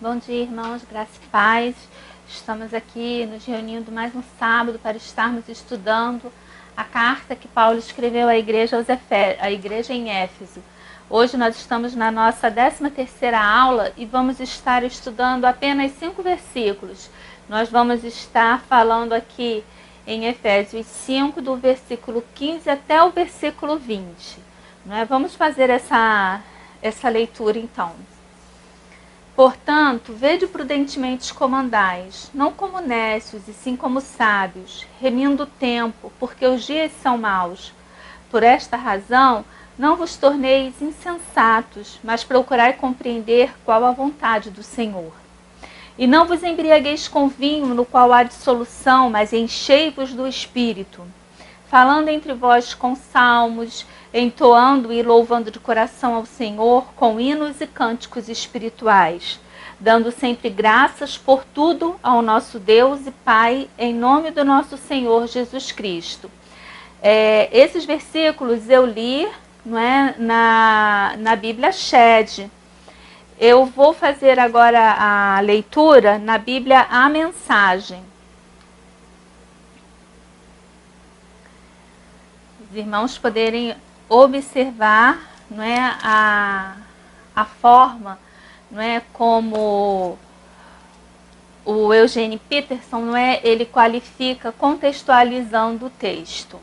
Bom dia, irmãos, graça e paz. Estamos aqui nos reunindo mais um sábado para estarmos estudando a carta que Paulo escreveu à igreja, à igreja em Éfeso. Hoje nós estamos na nossa 13ª aula e vamos estar estudando apenas 5 versículos. Nós vamos estar falando aqui em Efésios 5, do versículo 15 até o versículo 20. Vamos fazer essa leitura então. Portanto, vede prudentemente como andais, não como nécios, e sim como sábios, remindo o tempo, porque os dias são maus. Por esta razão, não vos torneis insensatos, mas procurai compreender qual a vontade do Senhor. E não vos embriagueis com vinho, no qual há dissolução, mas enchei-vos do Espírito, falando entre vós com salmos, entoando e louvando de coração ao Senhor com hinos e cânticos espirituais, dando sempre graças por tudo ao nosso Deus e Pai, em nome do nosso Senhor Jesus Cristo. Esses versículos eu li na Bíblia Shed. Eu vou fazer agora a leitura na Bíblia A Mensagem. Os irmãos poderem observar a forma como o Eugene Peterson ele qualifica contextualizando o texto.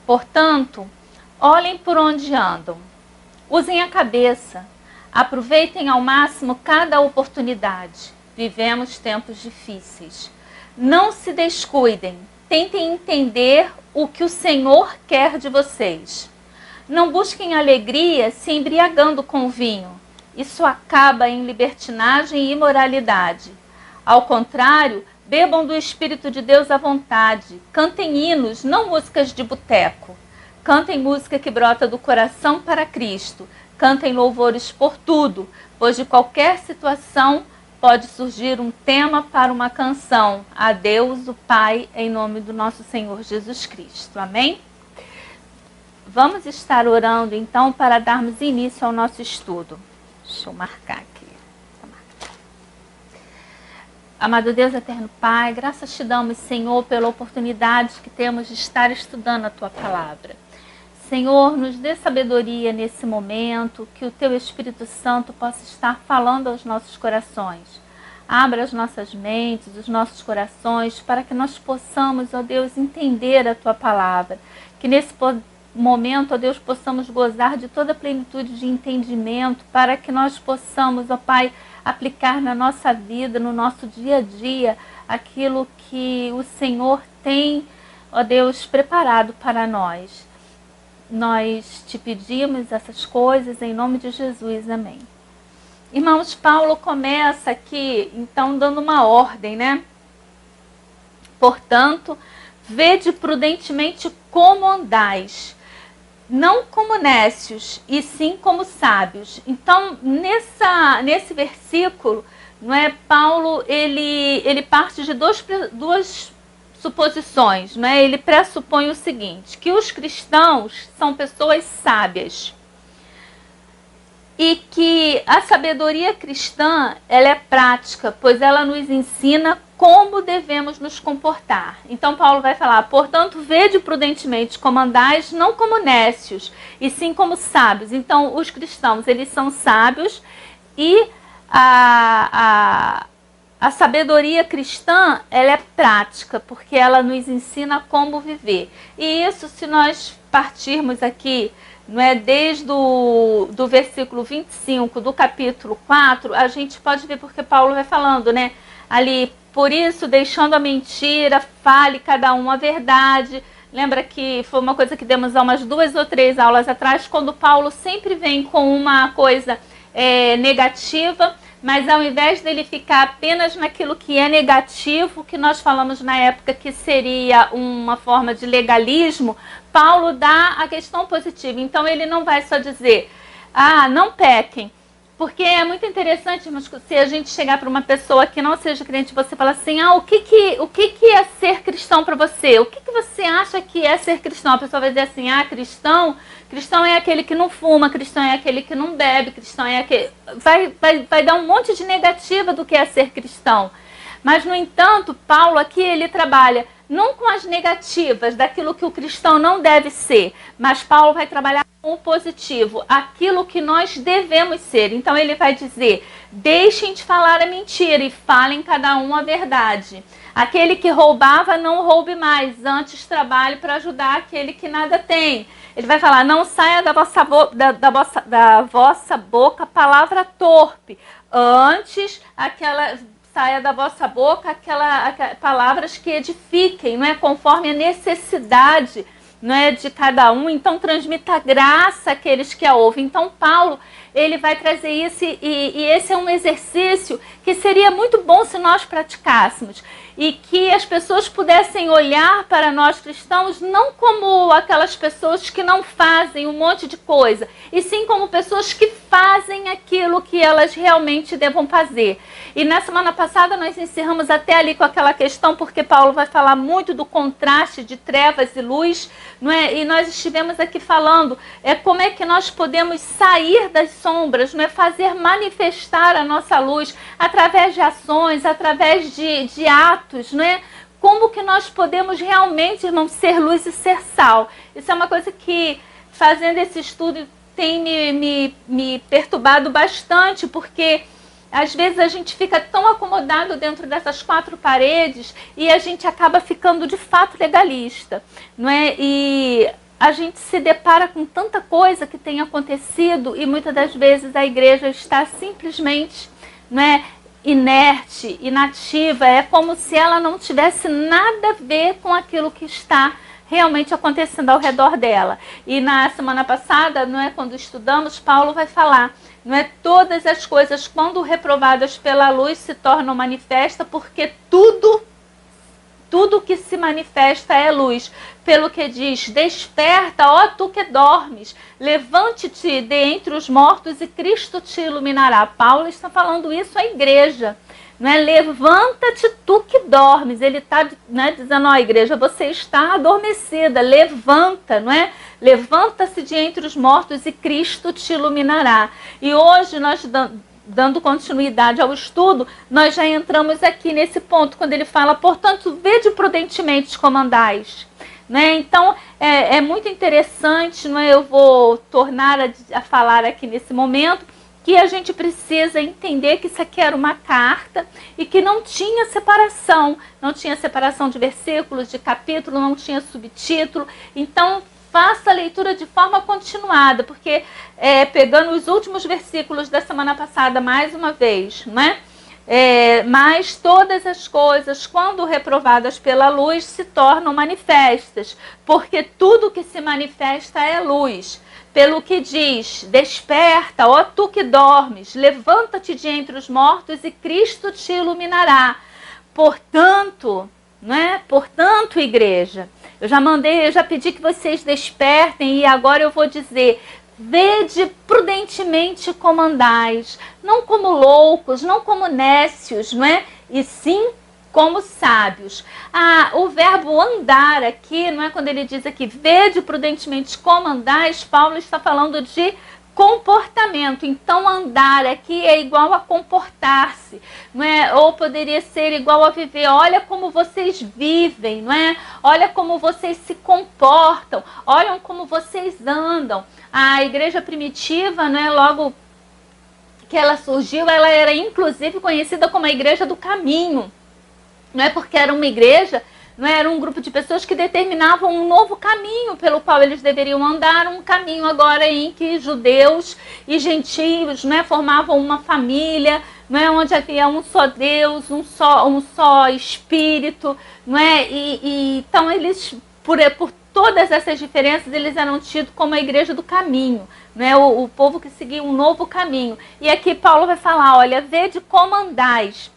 Portanto, olhem por onde andam, usem a cabeça, aproveitem ao máximo cada oportunidade. Vivemos tempos difíceis. Não se descuidem, tentem entender o que o Senhor quer de vocês. Não busquem alegria se embriagando com vinho. Isso acaba em libertinagem e imoralidade. Ao contrário, bebam do Espírito de Deus à vontade. Cantem hinos, não músicas de boteco. Cantem música que brota do coração para Cristo. Cantem louvores por tudo, pois de qualquer situação pode surgir um tema para uma canção. A Deus, o Pai, em nome do nosso Senhor Jesus Cristo. Amém? Vamos estar orando, então, para darmos início ao nosso estudo. Deixa eu marcar aqui. Amado Deus, eterno Pai, graças te damos, Senhor, pela oportunidade que temos de estar estudando a Tua Palavra. Senhor, nos dê sabedoria nesse momento, que o Teu Espírito Santo possa estar falando aos nossos corações. Abra as nossas mentes, os nossos corações, para que nós possamos, ó Deus, entender a Tua Palavra. Que nesse momento, ó Deus, possamos gozar de toda a plenitude de entendimento, para que nós possamos, ó Pai, aplicar na nossa vida, no nosso dia a dia, aquilo que o Senhor tem, ó Deus, preparado para nós. Nós te pedimos essas coisas em nome de Jesus, amém. Irmãos, Paulo começa aqui, então, dando uma ordem, Portanto, vede prudentemente como andais, não como nécios, e sim como sábios. Então, nesse versículo, Paulo, ele parte de duas suposições, Ele pressupõe o seguinte, que os cristãos são pessoas sábias e que a sabedoria cristã ela é prática, pois ela nos ensina como devemos nos comportar. Então Paulo vai falar, portanto, vede prudentemente como andais, não como nécios, e sim como sábios. Então os cristãos, eles são sábios e a sabedoria cristã, ela é prática, porque ela nos ensina como viver. E isso, se nós partirmos aqui, desde do versículo 25 do capítulo 4, a gente pode ver porque Paulo vai falando, ali, por isso, deixando a mentira, fale cada um a verdade. Lembra que foi uma coisa que demos há umas 2 ou 3 aulas atrás, quando Paulo sempre vem com uma coisa negativa, mas ao invés dele ficar apenas naquilo que é negativo, que nós falamos na época que seria uma forma de legalismo, Paulo dá a questão positiva. Então ele não vai só dizer, não pequem, Porque é muito interessante, mas se a gente chegar para uma pessoa que não seja crente, você fala assim, o que é ser cristão para você? O que você acha que é ser cristão? A pessoa vai dizer assim, cristão é aquele que não fuma, cristão é aquele que não bebe, cristão é aquele... Vai dar um monte de negativa do que é ser cristão. Mas, no entanto, Paulo aqui, ele trabalha não com as negativas daquilo que o cristão não deve ser, mas Paulo vai trabalhar com o positivo, aquilo que nós devemos ser. Então ele vai dizer, deixem de falar a mentira e falem cada um a verdade. Aquele que roubava, não roube mais, antes trabalhe para ajudar aquele que nada tem. Ele vai falar, não saia da vossa boca palavra torpe, antes saia da vossa boca palavras que edifiquem, não é, conforme a necessidade, não é, de cada um. Então transmita graça àqueles que a ouvem. Então Paulo, ele vai trazer isso e esse é um exercício que seria muito bom se nós praticássemos. E que as pessoas pudessem olhar para nós cristãos não como aquelas pessoas que não fazem um monte de coisa, e sim como pessoas que fazem aquilo que elas realmente devam fazer. E na semana passada nós encerramos até ali com aquela questão, porque Paulo vai falar muito do contraste de trevas e luz, não é? E nós estivemos aqui falando como é que nós podemos sair das sombras, não é? Fazer manifestar a nossa luz através de ações, através de atos, não é? Como que nós podemos realmente, irmãos, ser luz e ser sal? Isso é uma coisa que, fazendo esse estudo, tem me perturbado bastante, porque às vezes a gente fica tão acomodado dentro dessas quatro paredes e a gente acaba ficando de fato legalista, não é? E a gente se depara com tanta coisa que tem acontecido e muitas das vezes a igreja está simplesmente, não é, inerte, inativa. É como se ela não tivesse nada a ver com aquilo que está realmente acontecendo ao redor dela. E na semana passada, não é, quando estudamos, Paulo vai falar, não é, todas as coisas, quando reprovadas pela luz, se tornam manifestas, porque tudo que se manifesta é luz. Pelo que diz, desperta, ó tu que dormes, levante-te de entre os mortos e Cristo te iluminará. Paulo está falando isso à igreja, não é? Levanta-te tu que dormes. Ele está, né, dizendo, ó igreja, você está adormecida, levanta, não é? Levanta-se de entre os mortos e Cristo te iluminará. E hoje nós dando continuidade ao estudo, nós já entramos aqui nesse ponto, quando ele fala, portanto, vede prudentemente como andais. Né? Então, é muito interessante, não é? Eu vou tornar a falar aqui nesse momento, que a gente precisa entender que isso aqui era uma carta e que não tinha separação de versículos, de capítulo, não tinha subtítulo. Então, faça a leitura de forma continuada, porque pegando os últimos versículos da semana passada mais uma vez, né? Mas todas as coisas, quando reprovadas pela luz, se tornam manifestas, porque tudo que se manifesta é luz. Pelo que diz, desperta, ó tu que dormes, levanta-te de entre os mortos e Cristo te iluminará. Portanto, né? Portanto, igreja, eu já pedi que vocês despertem e agora eu vou dizer, vede prudentemente como andais, não como loucos, não como nécios, não é? E sim como sábios. O verbo andar aqui, não é, quando ele diz aqui, vede prudentemente como andais, Paulo está falando de comportamento. Então andar aqui é igual a comportar-se, não é? Ou poderia ser igual a viver. Olha como vocês vivem, não é? Olha como vocês se comportam, olham como vocês andam. A igreja primitiva, não é, logo que ela surgiu, ela era inclusive conhecida como a igreja do caminho, não é? Porque era uma igreja, não era um grupo de pessoas que determinavam um novo caminho pelo qual eles deveriam andar, um caminho agora em que judeus e gentios, né, formavam uma família, não é, onde havia um só Deus, um só Espírito, não é? Então eles, por todas essas diferenças, eles eram tidos como a igreja do caminho, né? O povo que seguia um novo caminho. E aqui Paulo vai falar, olha, vede como andais.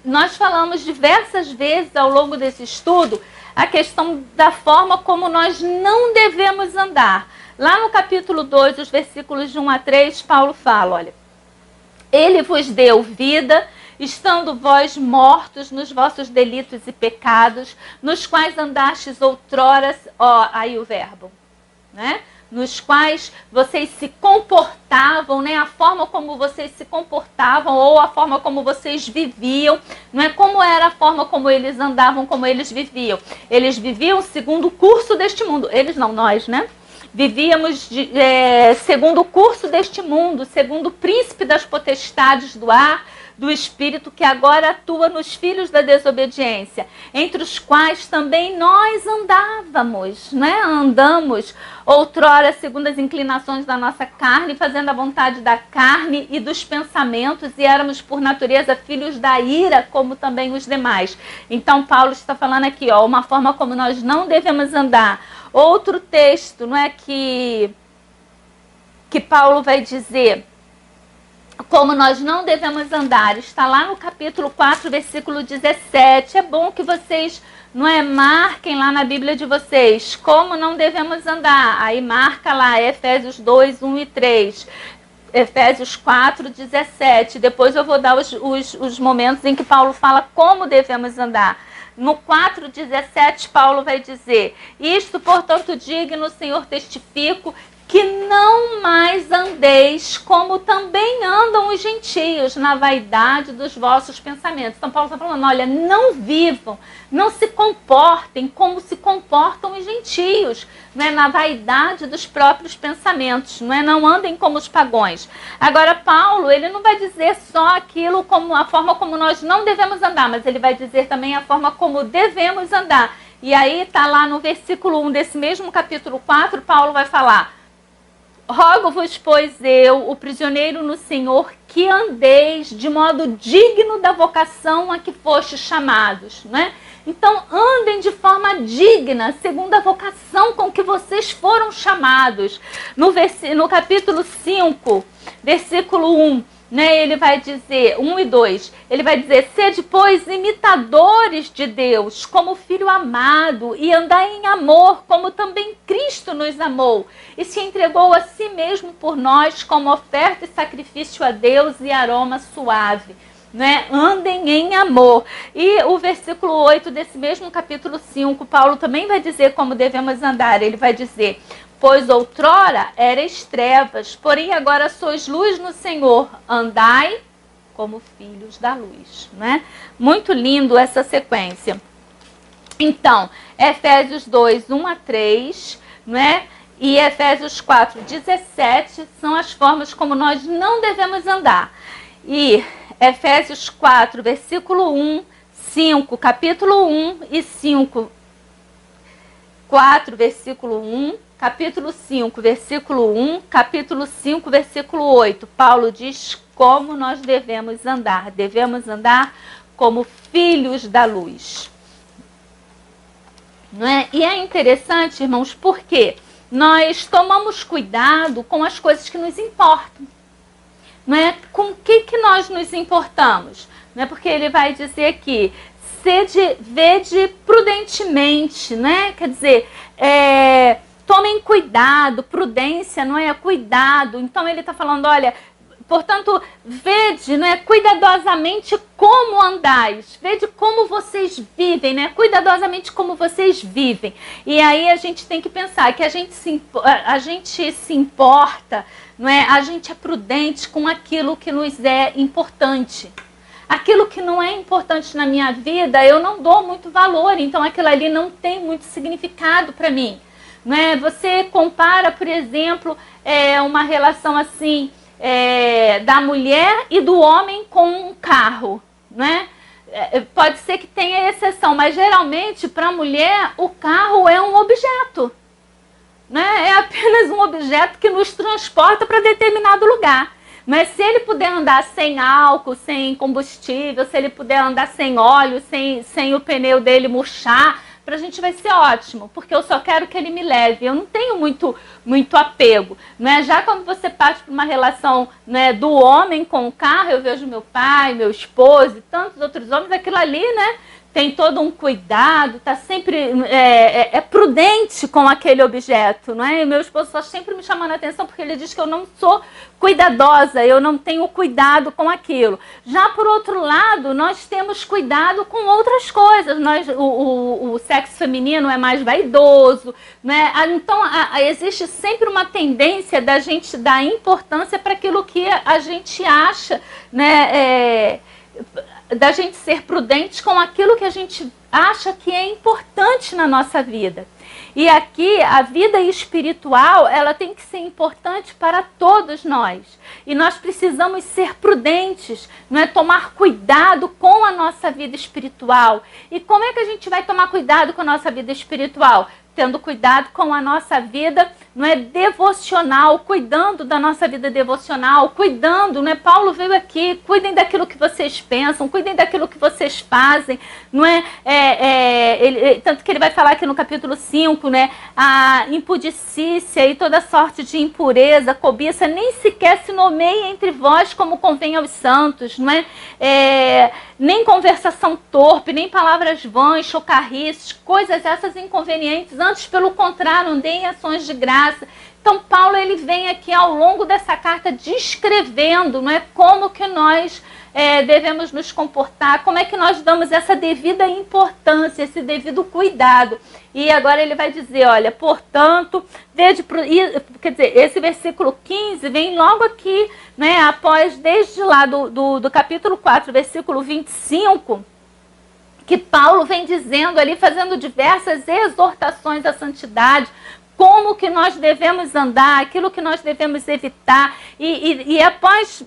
Nós falamos diversas vezes ao longo desse estudo a questão da forma como nós não devemos andar. Lá no capítulo 2, os versículos de 1 a 3, Paulo fala, olha, ele vos deu vida, estando vós mortos nos vossos delitos e pecados, nos quais andastes outrora, ó, aí o verbo, né? Nos quais vocês se comportavam, né? A forma como vocês se comportavam ou a forma como vocês viviam, não é? Como era a forma como eles andavam, como eles viviam. Eles viviam segundo o curso deste mundo. Eles não, nós, né? Vivíamos segundo o curso deste mundo, segundo o príncipe das potestades do ar, do Espírito, que agora atua nos filhos da desobediência, entre os quais também nós andávamos, né? Andamos outrora segundo as inclinações da nossa carne, fazendo a vontade da carne e dos pensamentos, e éramos por natureza filhos da ira, como também os demais. Então Paulo está falando aqui, ó, uma forma como nós não devemos andar. Outro texto, não é, que Paulo vai dizer como nós não devemos andar, está lá no capítulo 4, versículo 17. É bom que vocês, não é, marquem lá na Bíblia de vocês como não devemos andar. Aí marca lá Efésios 2, 1 e 3. Efésios 4, 17. Depois eu vou dar os momentos em que Paulo fala como devemos andar. No 4,17, Paulo vai dizer: isto, portanto, digo no Senhor testifico, que não mais andeis como também andam os gentios, na vaidade dos vossos pensamentos. Então Paulo está falando, olha, não vivam, não se comportem como se comportam os gentios, não é? Na vaidade dos próprios pensamentos, não é? Não andem como os pagãos. Agora Paulo, ele não vai dizer só aquilo como a forma como nós não devemos andar, mas ele vai dizer também a forma como devemos andar. E aí está lá no versículo 1 desse mesmo capítulo 4, Paulo vai falar: rogo-vos, pois eu, o prisioneiro no Senhor, que andeis de modo digno da vocação a que fostes chamados, né? Então, andem de forma digna, segundo a vocação com que vocês foram chamados. No capítulo 5, versículo 1, né, ele vai dizer, 1 e 2, ele vai dizer: sede, pois, imitadores de Deus, como filho amado, e andai em amor, como também Cristo nos amou, e se entregou a si mesmo por nós, como oferta e sacrifício a Deus e aroma suave. Né? Andem em amor. E o versículo 8 desse mesmo capítulo 5, Paulo também vai dizer como devemos andar. Ele vai dizer: pois outrora erais trevas, porém agora sois luz no Senhor, andai como filhos da luz. Né? Muito lindo essa sequência. Então, Efésios 2, 1 a 3, né? E Efésios 4, 17 são as formas como nós não devemos andar. E Efésios 4, versículo 1, 5, capítulo 1 e 5, 4, versículo 1, capítulo 5, versículo 1, capítulo 5, versículo 8. Paulo diz como nós devemos andar. Devemos andar como filhos da luz. Não é? E é interessante, irmãos, porque nós tomamos cuidado com as coisas que nos importam. Não é? Com o que nós nos importamos? Não é? Porque ele vai dizer aqui: vede prudentemente, né? Quer dizer, tomem cuidado, prudência, não é? Cuidado. Então ele está falando, olha, portanto, vede, não é? Cuidadosamente como andais, vede como vocês vivem, né? Cuidadosamente como vocês vivem. E aí a gente tem que pensar que a gente se importa, não é? A gente é prudente com aquilo que nos é importante. Aquilo que não é importante na minha vida, eu não dou muito valor, então aquilo ali não tem muito significado para mim. Não é? Você compara, por exemplo, uma relação assim, da mulher e do homem com um carro, né? Pode ser que tenha exceção, mas geralmente para a mulher o carro é um objeto. Né? É apenas um objeto que nos transporta para determinado lugar. Mas se ele puder andar sem álcool, sem combustível, se ele puder andar sem óleo, sem o pneu dele murchar, para a gente vai ser ótimo, porque eu só quero que ele me leve. Eu não tenho muito apego. Né? Já quando você parte para uma relação, né, do homem com o carro, eu vejo meu pai, meu esposo e tantos outros homens, aquilo ali, né, tem todo um cuidado, está sempre prudente com aquele objeto, não é? E meu esposo está sempre me chamando a atenção porque ele diz que eu não sou cuidadosa, eu não tenho cuidado com aquilo. Já por outro lado, nós temos cuidado com outras coisas. O sexo feminino é mais vaidoso, né? Então existe sempre uma tendência da gente dar importância para aquilo que a gente acha, né? Da gente ser prudente com aquilo que a gente acha que é importante na nossa vida. E aqui, a vida espiritual, ela tem que ser importante para todos nós. E nós precisamos ser prudentes, não é? Tomar cuidado com a nossa vida espiritual. E como é que a gente vai tomar cuidado com a nossa vida espiritual? Tendo cuidado com a nossa vida, não é, devocional, cuidando da nossa vida devocional, cuidando, né? Paulo veio aqui, cuidem daquilo que vocês pensam, cuidem daquilo que vocês fazem, não é? Tanto que ele vai falar aqui no capítulo 5, né? A impudicícia e toda sorte de impureza, cobiça, nem sequer se nomeia entre vós como convém aos santos, não é? Nem conversação torpe, nem palavras vãs, chocarrices, coisas essas inconvenientes, antes pelo contrário, deem ações de graça. Então Paulo, ele vem aqui ao longo dessa carta descrevendo, não é, como que nós devemos nos comportar, como é que nós damos essa devida importância, esse devido cuidado. E agora ele vai dizer, olha, portanto, quer dizer, esse versículo 15 vem logo aqui, né, após, desde lá do capítulo 4, versículo 25, que Paulo vem dizendo ali, fazendo diversas exortações à santidade, como que nós devemos andar, aquilo que nós devemos evitar, e após,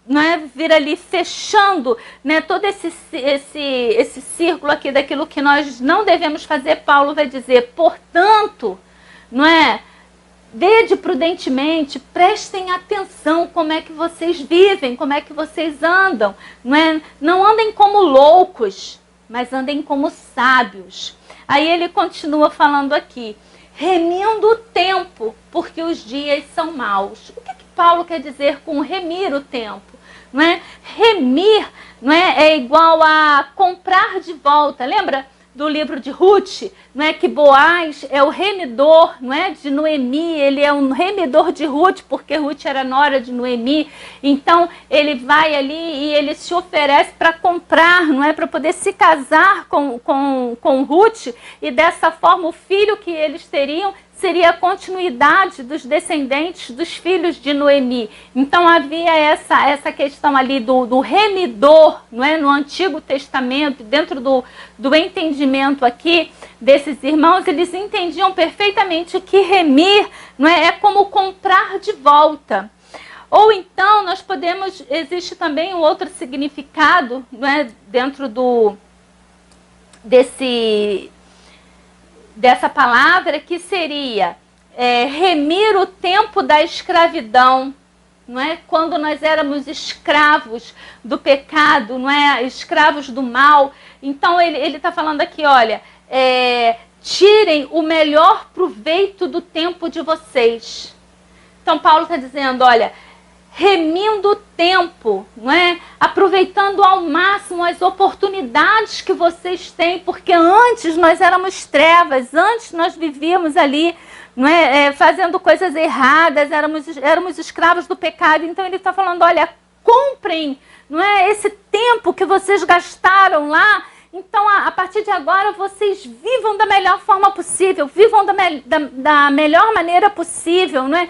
não é, vir ali fechando, né, todo esse círculo aqui daquilo que nós não devemos fazer, Paulo vai dizer, portanto, não é, vede prudentemente, prestem atenção como é que vocês vivem, como é que vocês andam, não andem como loucos, mas andem como sábios. Aí ele continua falando aqui, remindo o tempo, porque os dias são maus. O que Paulo quer dizer com remir o tempo? Não é? Remir, não é igual a comprar de volta. Lembra do livro de Ruth? Não é que Boaz é o remidor, não é, de Noemi, ele é um remidor de Ruth, porque Ruth era nora de Noemi. Então ele vai ali e ele se oferece para comprar, não é, para poder se casar com Ruth, e dessa forma o filho que eles teriam seria a continuidade dos descendentes dos filhos de Noemi. Então havia essa questão ali do remidor, não é? No Antigo Testamento, dentro do entendimento aqui desses irmãos, eles entendiam perfeitamente que remir, não é como comprar de volta. Ou então nós podemos, existe também um outro significado, não é? Dentro dessa palavra, que seria remir o tempo da escravidão, não é? Quando nós éramos escravos do pecado, não é? Escravos do mal. Então ele está falando aqui, olha, tirem o melhor proveito do tempo de vocês. Então Paulo está dizendo, olha, remindo o tempo, não é? Aproveitando ao máximo as oportunidades que vocês têm, porque antes nós éramos trevas, antes nós vivíamos ali, não é? Fazendo coisas erradas, éramos escravos do pecado. Então ele está falando, olha, comprem, não é, esse tempo que vocês gastaram lá. Então, a partir de agora, vocês vivam da melhor forma possível, vivam da melhor maneira possível, não é?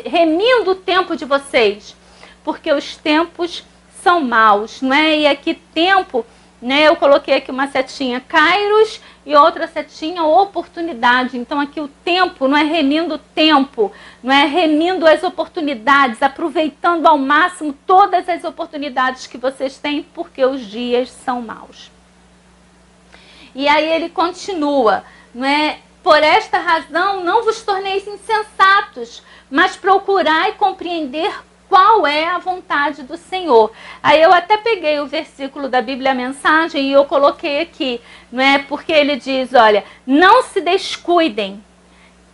Remindo o tempo de vocês, porque os tempos são maus, não é? E aqui tempo, né? Eu coloquei aqui uma setinha kairos e outra setinha oportunidade. Então aqui o tempo, não é, remindo o tempo, não é, remindo as oportunidades, aproveitando ao máximo todas as oportunidades que vocês têm, porque os dias são maus. E aí ele continua, não é? Por esta razão não vos torneis insensatos, mas procurai compreender qual é a vontade do Senhor. Aí eu até peguei o versículo da Bíblia Mensagem e eu coloquei aqui, não é? Porque ele diz, olha, não se descuidem,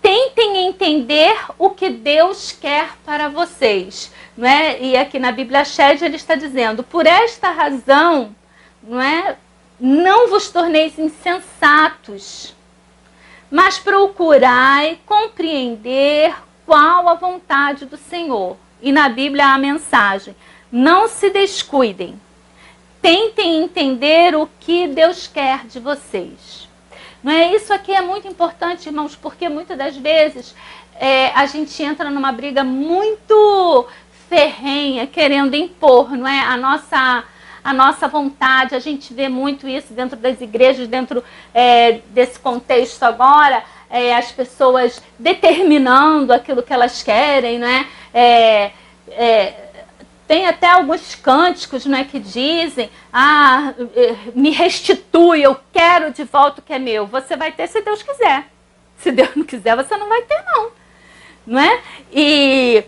tentem entender o que Deus quer para vocês, não é? E aqui na Bíblia Shed ele está dizendo, por esta razão, não é? não vos torneis insensatos, mas procurai compreender qual a vontade do Senhor. E na Bíblia há a mensagem: não se descuidem, tentem entender o que Deus quer de vocês. Não é? Isso aqui é muito importante, irmãos, porque muitas das vezes a gente entra numa briga muito ferrenha, querendo impor, não é? A nossa vontade. A gente vê muito isso dentro das igrejas, dentro desse contexto agora, as pessoas determinando aquilo que elas querem, não é? Tem até alguns cânticos, não é, que dizem: me restitui, eu quero de volta o que é meu. Você vai ter se Deus quiser. Se Deus não quiser, você não vai ter, não é? E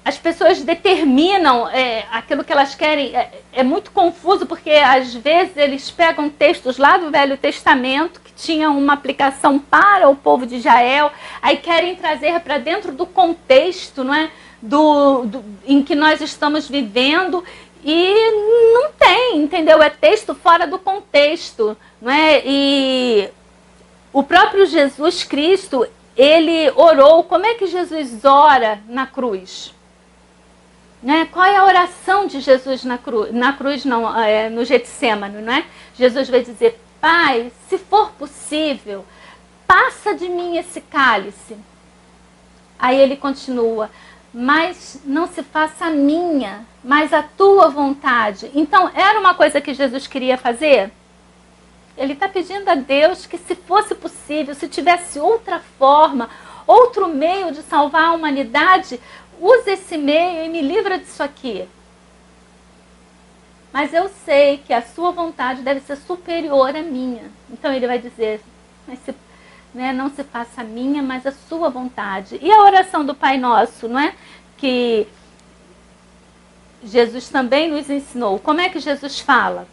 as pessoas determinam aquilo que elas querem. É muito confuso, porque às vezes eles pegam textos lá do Velho Testamento que tinham uma aplicação para o povo de Israel, aí querem trazer para dentro do contexto, não é? Em que nós estamos vivendo, e não tem, entendeu? É texto fora do contexto, não é? E o próprio Jesus Cristo, ele orou. Como é que Jesus ora na cruz? Né? Qual é a oração de Jesus na cruz? Na cruz não, no Getsêmani, não é? Jesus vai dizer: Pai, se for possível, passa de mim esse cálice. Aí ele continua: mas não se faça a minha, mas a tua vontade. Então, era uma coisa que Jesus queria fazer? Ele está pedindo a Deus que, se fosse possível, se tivesse outra forma, outro meio de salvar a humanidade, use esse meio e me livra disso aqui. Mas eu sei que a sua vontade deve ser superior à minha. Então ele vai dizer: mas não se faça a minha, mas a sua vontade. E a oração do Pai Nosso, não é? Que Jesus também nos ensinou. Como é que Jesus fala?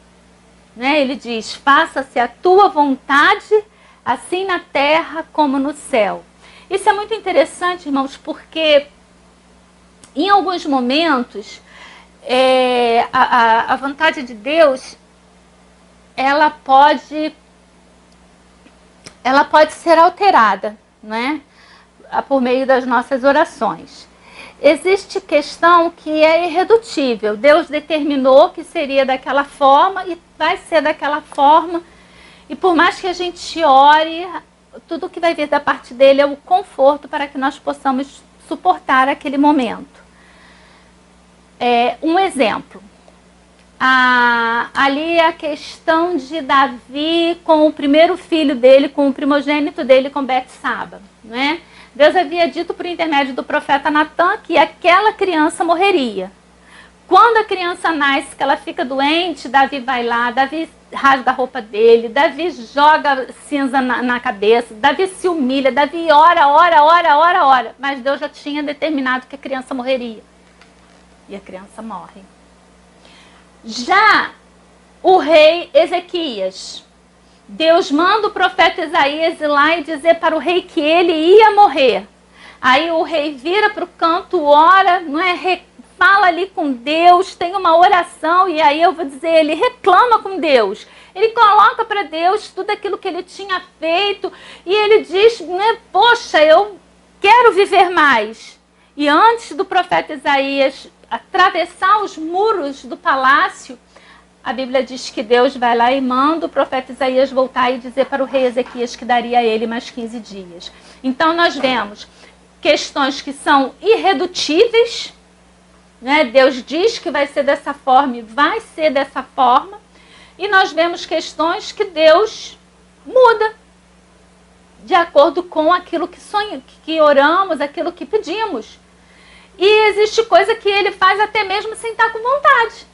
Ele diz: faça-se a tua vontade, assim na terra como no céu. Isso é muito interessante, irmãos, porque em alguns momentos a vontade de Deus ela pode ser alterada, não é? Por meio das nossas orações. Existe questão que é irredutível. Deus determinou que seria daquela forma e vai ser daquela forma. E por mais que a gente ore, tudo que vai vir da parte dele é o conforto para que nós possamos suportar aquele momento. Um exemplo. Ali a questão de Davi com o primeiro filho dele, com o primogênito dele, com Betsaba, não é? Deus havia dito por intermédio do profeta Natan que aquela criança morreria. Quando a criança nasce, que ela fica doente, Davi vai lá, Davi rasga a roupa dele, Davi joga cinza na cabeça, Davi se humilha, Davi ora, mas Deus já tinha determinado que a criança morreria. E a criança morre. Já o rei Ezequias, Deus manda o profeta Isaías ir lá e dizer para o rei que ele ia morrer. Aí o rei vira para o canto, ora, não é? Fala ali com Deus, tem uma oração, e aí eu vou dizer, ele reclama com Deus. Ele coloca para Deus tudo aquilo que ele tinha feito, e ele diz, né, poxa, eu quero viver mais. E antes do profeta Isaías atravessar os muros do palácio, a Bíblia diz que Deus vai lá e manda o profeta Isaías voltar e dizer para o rei Ezequias que daria a ele mais 15 dias. Então nós vemos questões que são irredutíveis, né? Deus diz que vai ser dessa forma e vai ser dessa forma. E nós vemos questões que Deus muda de acordo com aquilo que sonhamos, que oramos, aquilo que pedimos. E existe coisa que ele faz até mesmo sem estar com vontade.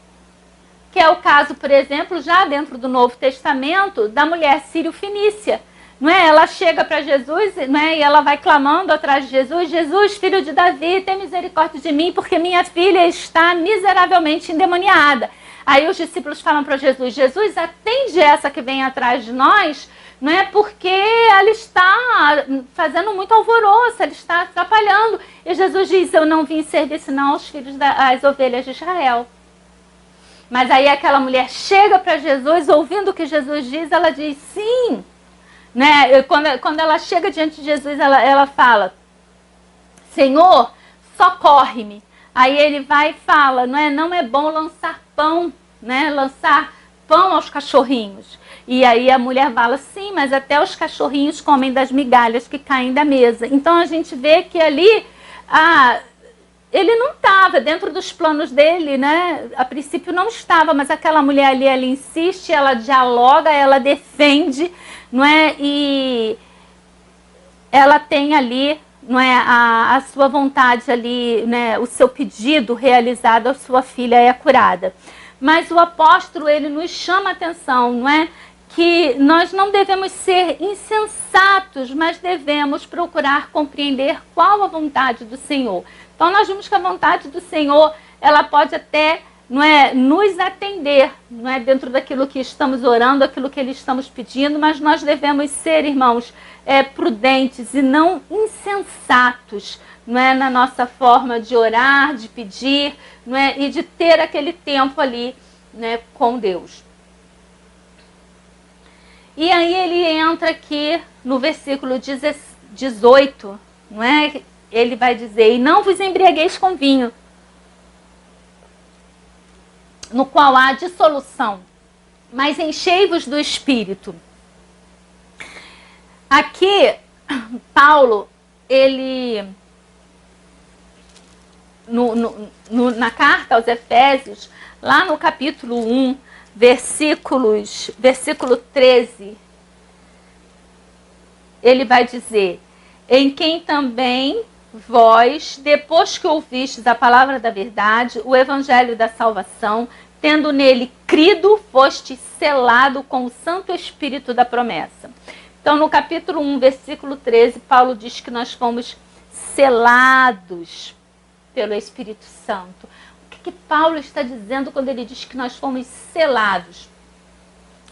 Que é o caso, por exemplo, já dentro do Novo Testamento, da mulher sírio-fenícia. Não é? Ela chega para Jesus, não é? E ela vai clamando atrás de Jesus: Jesus, filho de Davi, tem misericórdia de mim, porque minha filha está miseravelmente endemoniada. Aí os discípulos falam para Jesus: Jesus, atende essa que vem atrás de nós, não é? Porque ela está fazendo muito alvoroço, ela está atrapalhando. E Jesus diz: eu não vim servir senão aos filhos das ovelhas de Israel. Mas aí aquela mulher chega para Jesus, ouvindo o que Jesus diz, ela diz sim. Né? Quando ela chega diante de Jesus, ela fala, Senhor, socorre-me. Aí ele vai e fala, não é bom lançar pão, né? Lançar pão aos cachorrinhos. E aí a mulher fala, sim, mas até os cachorrinhos comem das migalhas que caem da mesa. Então a gente vê que ali ele não estava dentro dos planos dele, né? A princípio não estava, mas aquela mulher ali, ela insiste, ela dialoga, ela defende, não é? E ela tem ali, não é, a sua vontade ali, né, o seu pedido realizado, a sua filha é curada. Mas o apóstolo, ele nos chama a atenção, não é? Que nós não devemos ser insensatos, mas devemos procurar compreender qual a vontade do Senhor. Então nós vimos que a vontade do Senhor, ela pode até, não é, nos atender, não é, dentro daquilo que estamos orando, aquilo que estamos pedindo, mas nós devemos ser, irmãos, prudentes e não insensatos, não é, na nossa forma de orar, de pedir, não é, e de ter aquele tempo ali, né, com Deus. E aí ele entra aqui no versículo 18, não é? Ele vai dizer, e não vos embriagueis com vinho, no qual há dissolução, mas enchei-vos do Espírito. Aqui, Paulo, ele, na carta aos Efésios, lá no capítulo 1, versículo 13, ele vai dizer, em quem também vós, depois que ouvistes a palavra da verdade, o evangelho da salvação, tendo nele crido, foste selado com o Santo Espírito da promessa. Então, no capítulo 1, versículo 13, Paulo diz que nós fomos selados pelo Espírito Santo. O que Paulo está dizendo quando ele diz que nós fomos selados?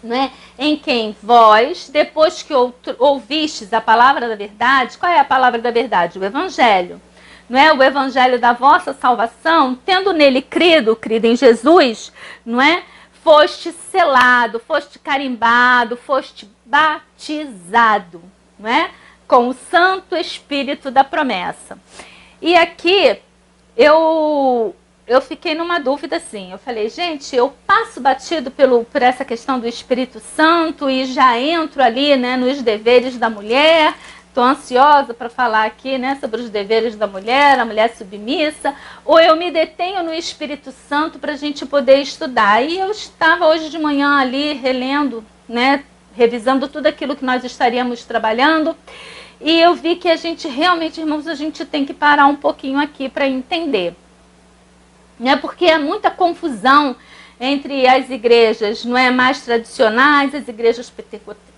Né? Em quem vós, depois que ouvistes a palavra da verdade, qual é a palavra da verdade? O Evangelho. Não é? O Evangelho da vossa salvação, tendo nele crido em Jesus, não é? Foste selado, foste carimbado, foste batizado, não é? Com o Santo Espírito da promessa. E aqui eu fiquei numa dúvida assim, eu falei, gente, eu passo batido por essa questão do Espírito Santo e já entro ali, né, nos deveres da mulher, estou ansiosa para falar aqui, né, sobre os deveres da mulher, a mulher submissa, ou eu me detenho no Espírito Santo para a gente poder estudar. E eu estava hoje de manhã ali relendo, né, revisando tudo aquilo que nós estaríamos trabalhando, e eu vi que a gente realmente, irmãos, a gente tem que parar um pouquinho aqui para entender. Né, porque há muita confusão entre as igrejas, não é, mais tradicionais, as igrejas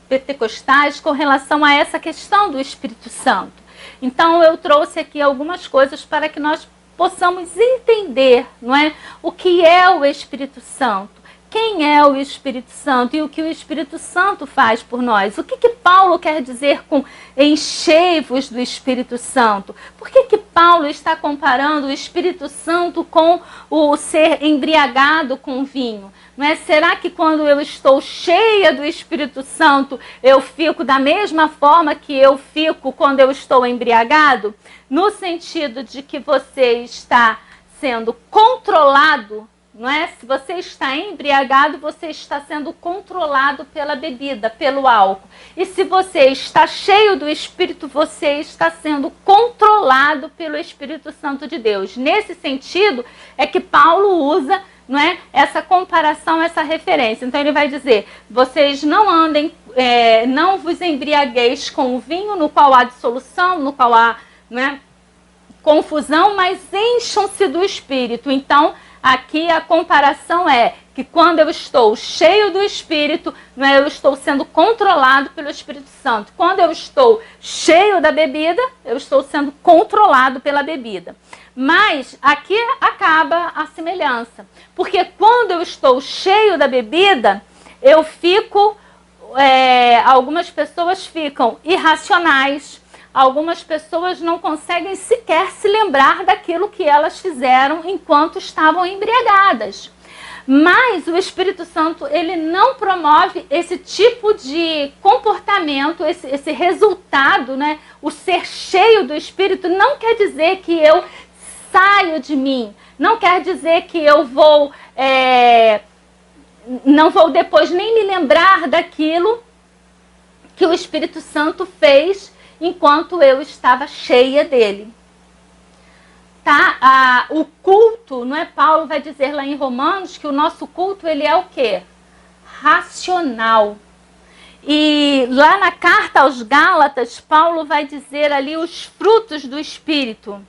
pentecostais, com relação a essa questão do Espírito Santo. Então eu trouxe aqui algumas coisas para que nós possamos entender, não é, o que é o Espírito Santo, quem é o Espírito Santo e o que o Espírito Santo faz por nós. O que Paulo quer dizer com enchei-vos do Espírito Santo? Por que Paulo está comparando o Espírito Santo com o ser embriagado com vinho? Não é? Será que quando eu estou cheia do Espírito Santo, eu fico da mesma forma que eu fico quando eu estou embriagado? No sentido de que você está sendo controlado, não é? Se você está embriagado, você está sendo controlado pela bebida, pelo álcool. E se você está cheio do Espírito, você está sendo controlado pelo Espírito Santo de Deus. Nesse sentido, é que Paulo usa, não é, essa comparação, essa referência. Então ele vai dizer, vocês não andem, não vos embriagueis com o vinho, no qual há dissolução, no qual há, não é, confusão, mas encham-se do Espírito. Então, aqui a comparação é que quando eu estou cheio do Espírito, não é, eu estou sendo controlado pelo Espírito Santo. Quando eu estou cheio da bebida, eu estou sendo controlado pela bebida. Mas aqui acaba a semelhança. Porque quando eu estou cheio da bebida, eu fico, algumas pessoas ficam irracionais. Algumas pessoas não conseguem sequer se lembrar daquilo que elas fizeram enquanto estavam embriagadas. Mas o Espírito Santo, ele não promove esse tipo de comportamento, esse resultado, né? O ser cheio do Espírito não quer dizer que eu saio de mim, não quer dizer que eu vou, não vou depois nem me lembrar daquilo que o Espírito Santo fez enquanto eu estava cheia dele. Tá? O culto, não é? Paulo vai dizer lá em Romanos que o nosso culto, ele é o quê? Racional. E lá na carta aos Gálatas, Paulo vai dizer ali os frutos do Espírito.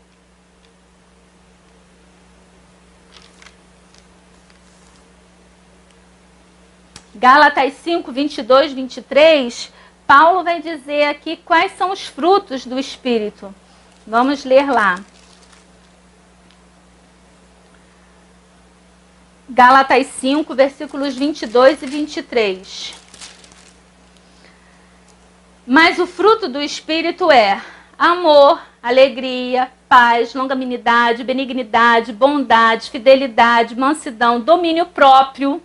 Gálatas 5, 22, 23, Paulo vai dizer aqui quais são os frutos do Espírito. Vamos ler lá. Gálatas 5, versículos 22 e 23. Mas o fruto do Espírito é amor, alegria, paz, longanimidade, benignidade, bondade, fidelidade, mansidão, domínio próprio.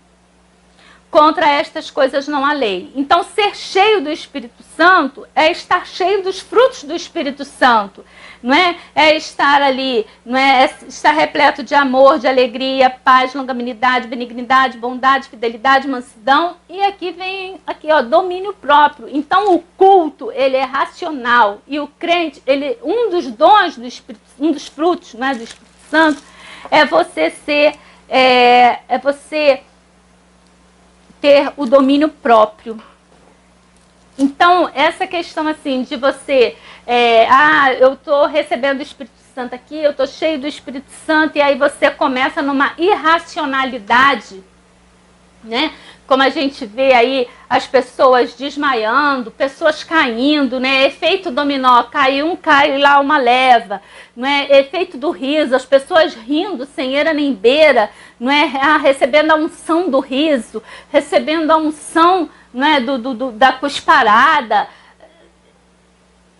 Contra estas coisas não há lei. Então, ser cheio do Espírito Santo é estar cheio dos frutos do Espírito Santo. Não é? É estar ali, não é? É estar repleto de amor, de alegria, paz, longanimidade, benignidade, bondade, fidelidade, mansidão. E aqui vem, domínio próprio. Então, o culto, ele é racional. E o crente, um dos dons do Espírito, um dos frutos, não é, do Espírito Santo, é você ser, você ter o domínio próprio. Então, essa questão assim de você, eu estou recebendo o Espírito Santo aqui, eu estou cheio do Espírito Santo, e aí você começa numa irracionalidade, né? Como a gente vê aí as pessoas desmaiando, pessoas caindo, né? Efeito dominó, cai um, cai lá uma leva, não é? Efeito do riso, as pessoas rindo sem eira nem beira, não é? Recebendo a unção do riso, recebendo a unção, não é? Da cusparada.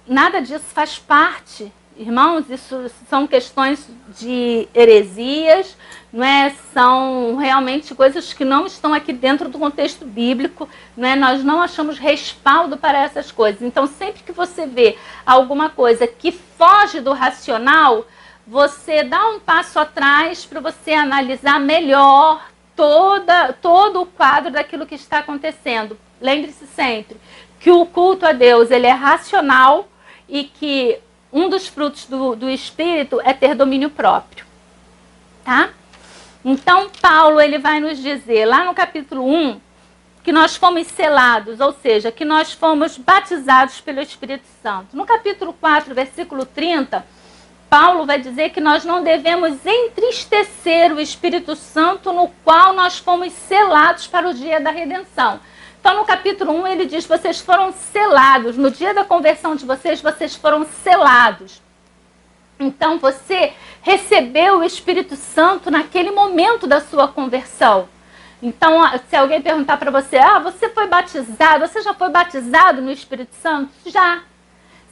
Nada disso faz parte, irmãos. Isso são questões de heresias, não é? São realmente coisas que não estão aqui dentro do contexto bíblico, não é? Nós não achamos respaldo para essas coisas. Então, sempre que você vê alguma coisa que foge do racional, você dá um passo atrás para você analisar melhor todo o quadro daquilo que está acontecendo. Lembre-se sempre que o culto a Deus, ele é racional e que um dos frutos do Espírito é ter domínio próprio, tá? Então, Paulo, ele vai nos dizer, lá no capítulo 1, que nós fomos selados, ou seja, que nós fomos batizados pelo Espírito Santo. No capítulo 4, versículo 30, Paulo vai dizer que nós não devemos entristecer o Espírito Santo, no qual nós fomos selados para o dia da redenção. Então, no capítulo 1, ele diz, vocês foram selados. No dia da conversão de vocês, vocês foram selados. Então, você recebeu o Espírito Santo naquele momento da sua conversão. Então, se alguém perguntar para você, você foi batizado, você já foi batizado no Espírito Santo? Já.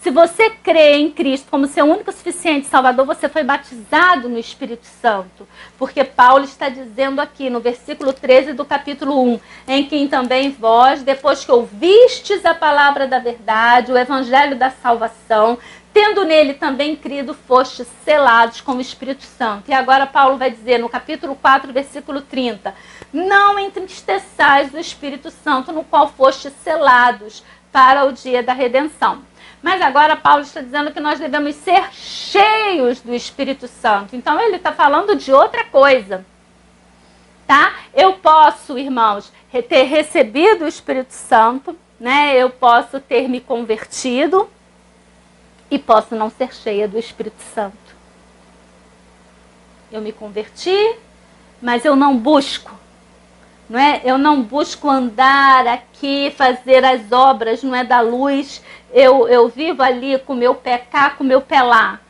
Se você crê em Cristo como seu único e suficiente Salvador, você foi batizado no Espírito Santo. Porque Paulo está dizendo aqui no versículo 13 do capítulo 1, em quem também vós, depois que ouvistes a palavra da verdade, o evangelho da salvação, tendo nele também crido, fostes selados com o Espírito Santo. E agora Paulo vai dizer no capítulo 4, versículo 30, não entristeçais o Espírito Santo, no qual fostes selados para o dia da redenção. Mas agora Paulo está dizendo que nós devemos ser cheios do Espírito Santo. Então ele está falando de outra coisa, tá? Eu posso, irmãos, ter recebido o Espírito Santo, né? Eu posso ter me convertido e posso não ser cheia do Espírito Santo. Eu me converti, mas eu não busco. Não é? Eu não busco andar aqui, fazer as obras, não é, da luz. Eu vivo ali com o meu pé cá, com o meu pé lá.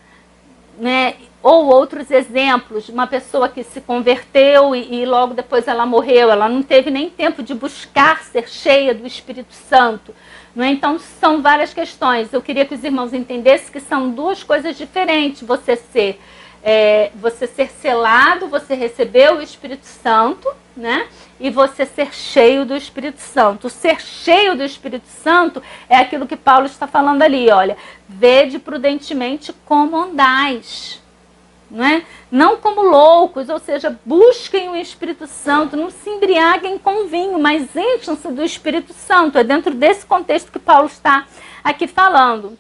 Né? Ou outros exemplos, uma pessoa que se converteu e logo depois ela morreu. Ela não teve nem tempo de buscar ser cheia do Espírito Santo. Não é? Então, são várias questões. Eu queria que os irmãos entendessem que são duas coisas diferentes. Você ser selado, você receber o Espírito Santo, né? E você ser cheio do Espírito Santo. Ser cheio do Espírito Santo é aquilo que Paulo está falando ali, olha. Vede prudentemente como andais, não é? Não como loucos, ou seja, busquem o Espírito Santo, não se embriaguem com vinho, mas encham-se do Espírito Santo. É dentro desse contexto que Paulo está aqui falando.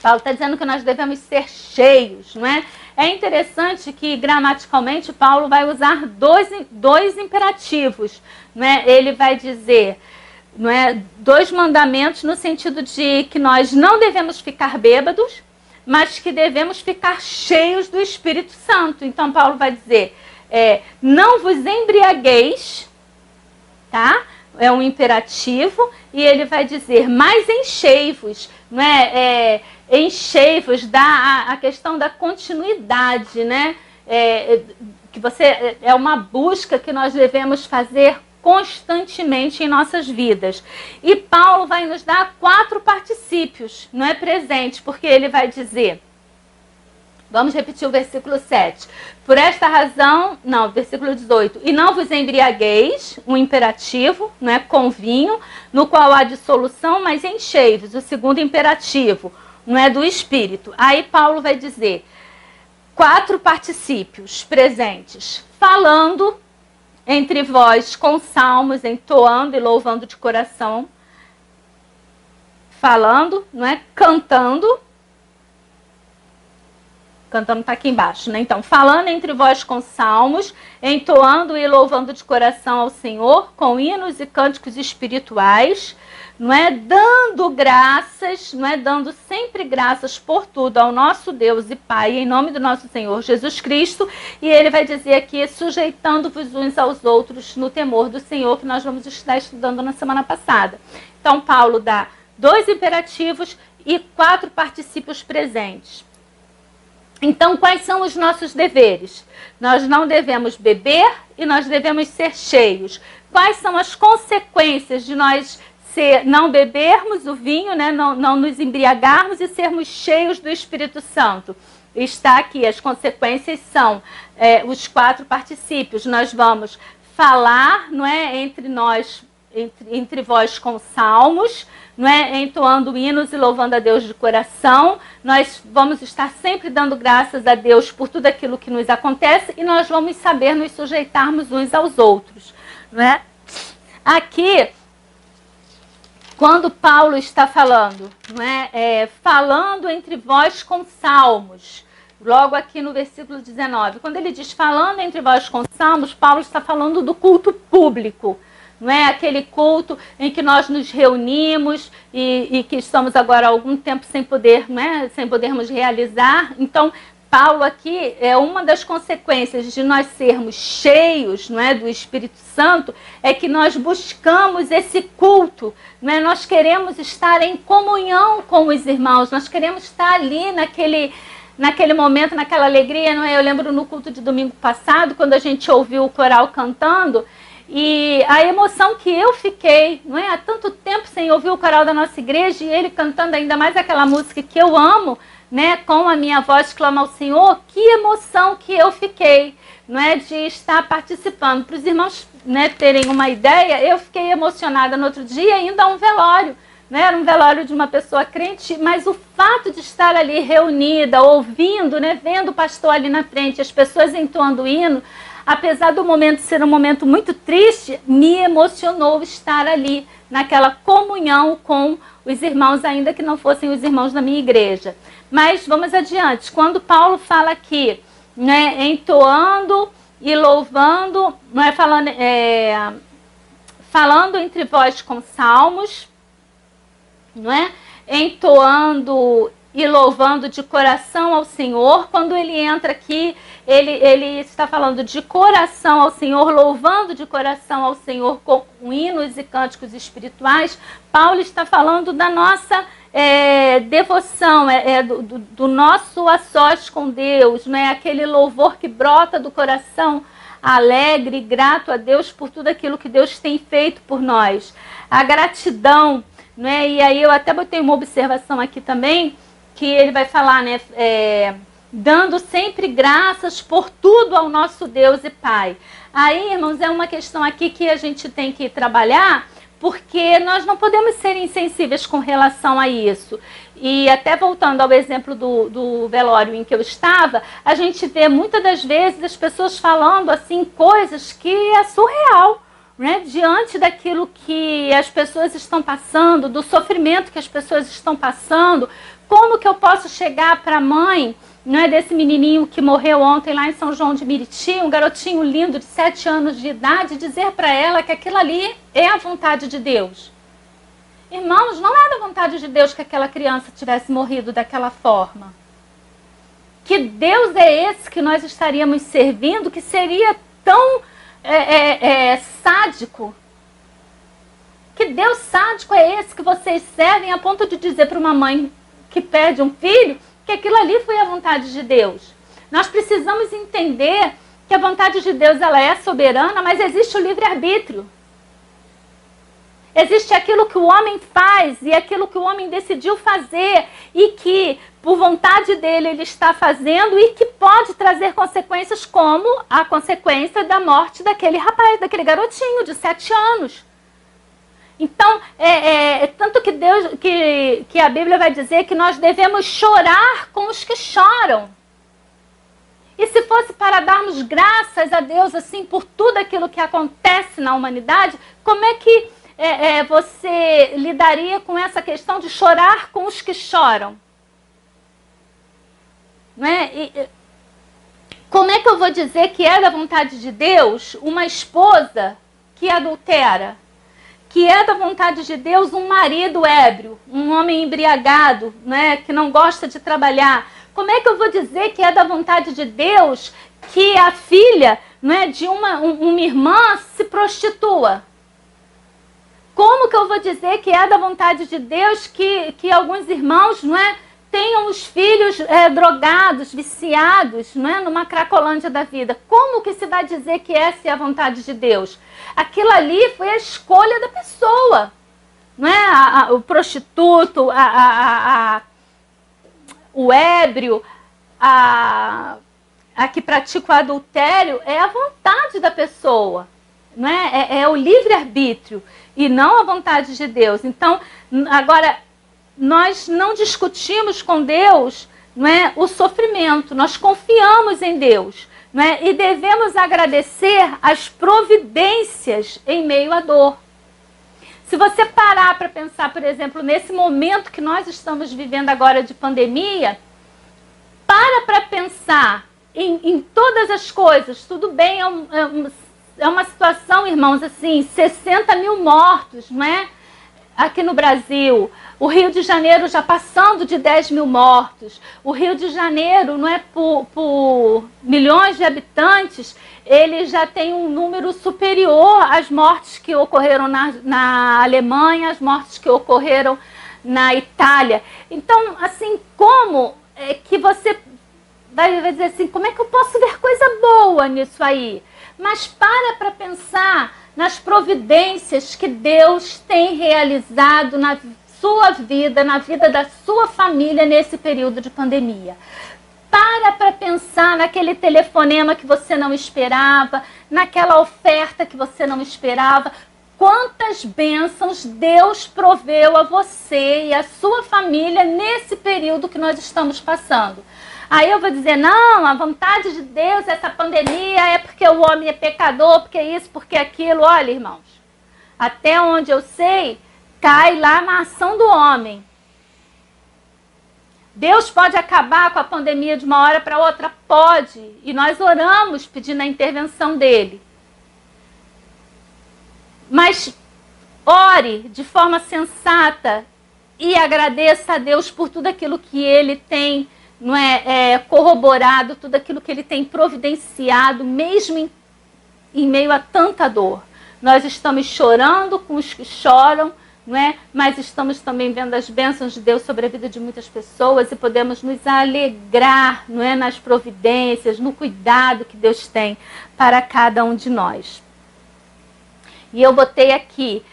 Paulo está dizendo que nós devemos ser cheios, não é? É interessante que, gramaticalmente, Paulo vai usar dois imperativos, não é? Ele vai dizer, não é, 2 mandamentos no sentido de que nós não devemos ficar bêbados, mas que devemos ficar cheios do Espírito Santo. Então, Paulo vai dizer, não vos embriagueis, tá? É um imperativo, e ele vai dizer, mas enchei-vos, não é? Enchei-vos, dá a questão da continuidade, né? Que é uma busca que nós devemos fazer constantemente em nossas vidas. E Paulo vai nos dar 4 particípios, não é presente, porque ele vai dizer, vamos repetir o versículo 7. Por esta razão, não, versículo 18. E não vos embriagueis, um imperativo, não é, com vinho, no qual há dissolução, mas enchei-vos, o segundo imperativo, não é, do Espírito. Aí Paulo vai dizer 4 particípios presentes, falando entre vós com salmos, entoando e louvando de coração, falando, não é, cantando está aqui embaixo, né? Então, falando entre vós com salmos, entoando e louvando de coração ao Senhor, com hinos e cânticos espirituais, não é? Dando graças, não é? Dando sempre graças por tudo ao nosso Deus e Pai, em nome do nosso Senhor Jesus Cristo. E ele vai dizer aqui, sujeitando-vos uns aos outros no temor do Senhor, que nós vamos estar estudando na semana passada. Então, Paulo dá 2 imperativos e 4 particípios presentes. Então, quais são os nossos deveres? Nós não devemos beber e nós devemos ser cheios. Quais são as consequências de nós não bebermos o vinho, né? Não nos embriagarmos e sermos cheios do Espírito Santo? Está aqui, as consequências são os 4 particípios. Nós vamos falar, não é, entre nós, entre vós com salmos, não é, entoando hinos e louvando a Deus de coração. Nós vamos estar sempre dando graças a Deus por tudo aquilo que nos acontece e nós vamos saber nos sujeitarmos uns aos outros, não é? Aqui, quando Paulo está falando, não é, falando entre vós com salmos, logo aqui no versículo 19, quando ele diz falando entre vós com salmos, Paulo está falando do culto público. Não é aquele culto em que nós nos reunimos e que estamos agora há algum tempo sem poder, não é? Sem podermos realizar. Então, Paulo aqui, uma das consequências de nós sermos cheios, não é, do Espírito Santo, é que nós buscamos esse culto, não é? Nós queremos estar em comunhão com os irmãos, nós queremos estar ali naquele momento, naquela alegria, não é? Eu lembro no culto de domingo passado, quando a gente ouviu o coral cantando, e a emoção que eu fiquei, não é? Há tanto tempo sem ouvir o coral da nossa igreja, e ele cantando ainda mais aquela música que eu amo, né? Com a minha voz clama ao Senhor, que emoção que eu fiquei, não é? De estar participando. Para os irmãos, né, terem uma ideia, eu fiquei emocionada no outro dia indo a um velório, né? Era um velório de uma pessoa crente, mas o fato de estar ali reunida, ouvindo, né? Vendo o pastor ali na frente, as pessoas entoando o hino, apesar do momento ser um momento muito triste, me emocionou estar ali, naquela comunhão com os irmãos, ainda que não fossem os irmãos da minha igreja. Mas vamos adiante. Quando Paulo fala aqui, né, entoando e louvando, não é, falando entre vós com salmos, não é? Entoando e louvando de coração ao Senhor. Quando ele entra aqui, ele está falando de coração ao Senhor, louvando de coração ao Senhor com hinos e cânticos espirituais. Paulo está falando da nossa devoção, do nosso a sós com Deus, não é? Aquele louvor que brota do coração alegre e grato a Deus por tudo aquilo que Deus tem feito por nós. A gratidão, não é? E aí eu até botei uma observação aqui também, que ele vai falar, né, dando sempre graças por tudo ao nosso Deus e Pai. Aí, irmãos, é uma questão aqui que a gente tem que trabalhar, porque nós não podemos ser insensíveis com relação a isso. E até voltando ao exemplo do velório em que eu estava, a gente vê muitas das vezes as pessoas falando assim coisas que é surreal, né? Diante daquilo que as pessoas estão passando, do sofrimento que as pessoas estão passando, como que eu posso chegar para a mãe, né, desse menininho que morreu ontem lá em São João de Meriti, um garotinho lindo de 7 anos de idade, dizer para ela que aquilo ali é a vontade de Deus? Irmãos, não é da vontade de Deus que aquela criança tivesse morrido daquela forma. Que Deus é esse que nós estaríamos servindo, que seria tão sádico? Que Deus sádico é esse que vocês servem a ponto de dizer para uma mãe que perde um filho que aquilo ali foi a vontade de Deus? Nós precisamos entender que a vontade de Deus ela é soberana, mas existe o livre-arbítrio. Existe aquilo que o homem faz e aquilo que o homem decidiu fazer e que, por vontade dele, ele está fazendo e que pode trazer consequências como a consequência da morte daquele rapaz, daquele garotinho de 7 anos. Então, tanto que Deus, que a Bíblia vai dizer que nós devemos chorar com os que choram. E se fosse para darmos graças a Deus assim por tudo aquilo que acontece na humanidade, como é que você lidaria com essa questão de chorar com os que choram? Não é? Como é que eu vou dizer que é da vontade de Deus uma esposa que adultera? Que é da vontade de Deus um marido ébrio, um homem embriagado, né, que não gosta de trabalhar? Como é que eu vou dizer que é da vontade de Deus que a filha, né, de uma irmã se prostitua? Como que eu vou dizer que é da vontade de Deus que alguns irmãos, não é, tenham os filhos drogados, viciados, não é, numa cracolândia da vida? Como que se vai dizer que essa é a vontade de Deus? Aquilo ali foi a escolha da pessoa, não é? O prostituto, o ébrio, a que pratica o adultério, é a vontade da pessoa, não é? É o livre-arbítrio e não a vontade de Deus. Então, agora, nós não discutimos com Deus, não é, o sofrimento, nós confiamos em Deus, não é? E devemos agradecer as providências em meio à dor. Se você parar para pensar, por exemplo, nesse momento que nós estamos vivendo agora de pandemia, para pensar em todas as coisas. Tudo bem, é uma situação, irmãos, assim, 60 mil mortos, não é? Aqui no Brasil. O Rio de Janeiro já passando de 10 mil mortos. O Rio de Janeiro, não é, por milhões de habitantes, ele já tem um número superior às mortes que ocorreram na Alemanha, às mortes que ocorreram na Itália. Então, assim, como é que você vai dizer assim, como é que eu posso ver coisa boa nisso aí? Mas para pensar nas providências que Deus tem realizado na sua vida, na vida da sua família nesse período de pandemia. Para pensar naquele telefonema que você não esperava, naquela oferta que você não esperava. Quantas bênçãos Deus proveu a você e a sua família nesse período que nós estamos passando. Aí eu vou dizer, não, a vontade de Deus, essa pandemia é porque o homem é pecador, porque isso, porque aquilo. Olha, irmãos, até onde eu sei, cai lá na ação do homem. Deus pode acabar com a pandemia de uma hora para outra? Pode. E nós oramos pedindo a intervenção dele. Mas ore de forma sensata e agradeça a Deus por tudo aquilo que ele tem, não é, corroborado, tudo aquilo que ele tem providenciado, mesmo em meio a tanta dor. Nós estamos chorando com os que choram, não é? Mas estamos também vendo as bênçãos de Deus sobre a vida de muitas pessoas e podemos nos alegrar, não é, nas providências, no cuidado que Deus tem para cada um de nós. E eu botei aqui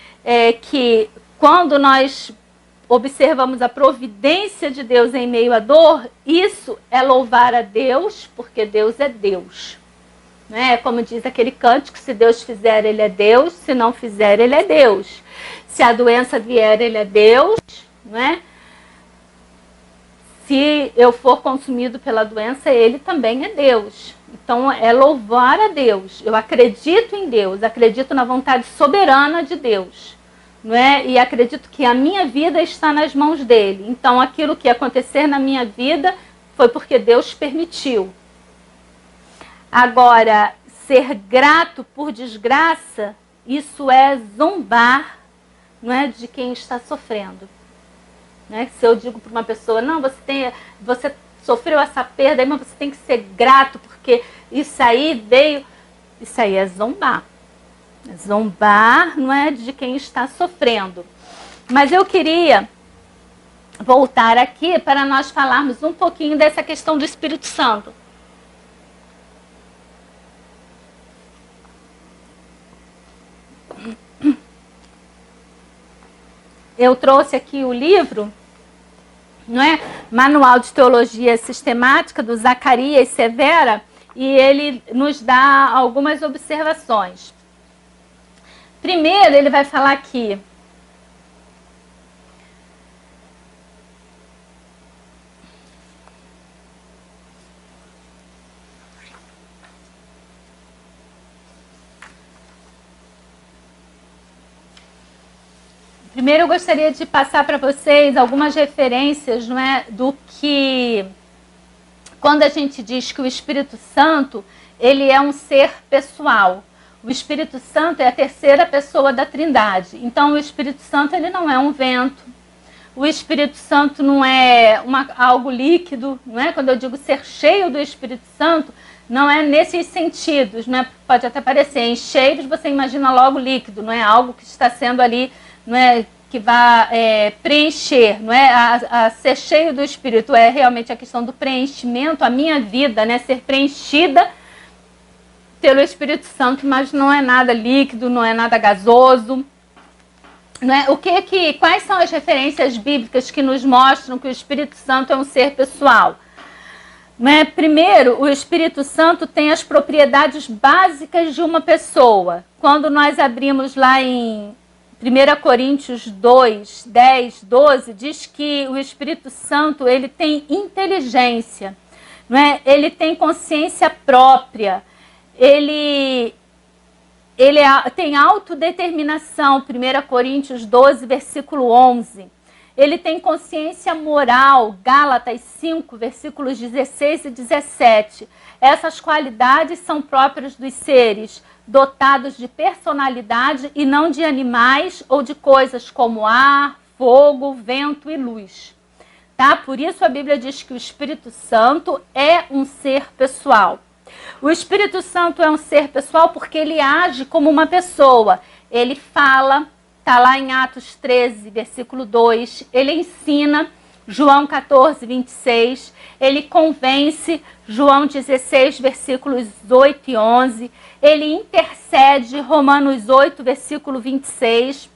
que quando nós observamos a providência de Deus em meio à dor, isso é louvar a Deus, porque Deus é Deus. Né? Como diz aquele cântico, se Deus fizer, Ele é Deus, se não fizer, Ele é Deus. Se a doença vier, Ele é Deus, né? Se eu for consumido pela doença, Ele também é Deus. Então, é louvar a Deus. Eu acredito em Deus, acredito na vontade soberana de Deus. Não é? E acredito que a minha vida está nas mãos dele. Então, aquilo que acontecer na minha vida foi porque Deus permitiu. Agora, ser grato por desgraça, isso é zombar, não é, de quem está sofrendo. Né? Se eu digo para uma pessoa, não, você sofreu essa perda, mas você tem que ser grato, porque isso aí veio... Isso aí é zombar. Zombar não é de quem está sofrendo. Mas eu queria voltar aqui para nós falarmos um pouquinho dessa questão do Espírito Santo. Eu trouxe aqui o livro, não é? Manual de Teologia Sistemática, do Zacarias Severa, e ele nos dá algumas observações. Primeiro, ele vai falar aqui. Primeiro, eu gostaria de passar para vocês algumas referências, não é, do que, quando a gente diz que o Espírito Santo, ele é um ser pessoal. O Espírito Santo é a terceira pessoa da Trindade. Então, o Espírito Santo, ele não é um vento. O Espírito Santo não é algo líquido, não é? Quando eu digo ser cheio do Espírito Santo, não é nesses sentidos, não é? Pode até parecer, em cheios você imagina logo líquido, não é algo que está sendo ali, não é, que vai preencher, não é? A ser cheio do Espírito é realmente a questão do preenchimento, a minha vida, né, ser preenchida pelo Espírito Santo, mas não é nada líquido, não é nada gasoso. Não é? Quais são as referências bíblicas que nos mostram que o Espírito Santo é um ser pessoal? Não é? Primeiro, o Espírito Santo tem as propriedades básicas de uma pessoa. Quando nós abrimos lá em 1 Coríntios 2, 10, 12, diz que o Espírito Santo, ele tem inteligência, não é? Ele tem consciência própria, ele tem autodeterminação, 1 Coríntios 12, versículo 11. Ele tem consciência moral, Gálatas 5, versículos 16 e 17. Essas qualidades são próprias dos seres dotados de personalidade e não de animais ou de coisas como ar, fogo, vento e luz. Tá? Por isso a Bíblia diz que o Espírito Santo é um ser pessoal. O Espírito Santo é um ser pessoal porque ele age como uma pessoa. Ele fala, está lá em Atos 13, versículo 2. Ele ensina, João 14, 26. Ele convence, João 16, versículos 8 e 11. Ele intercede, Romanos 8, versículo 26.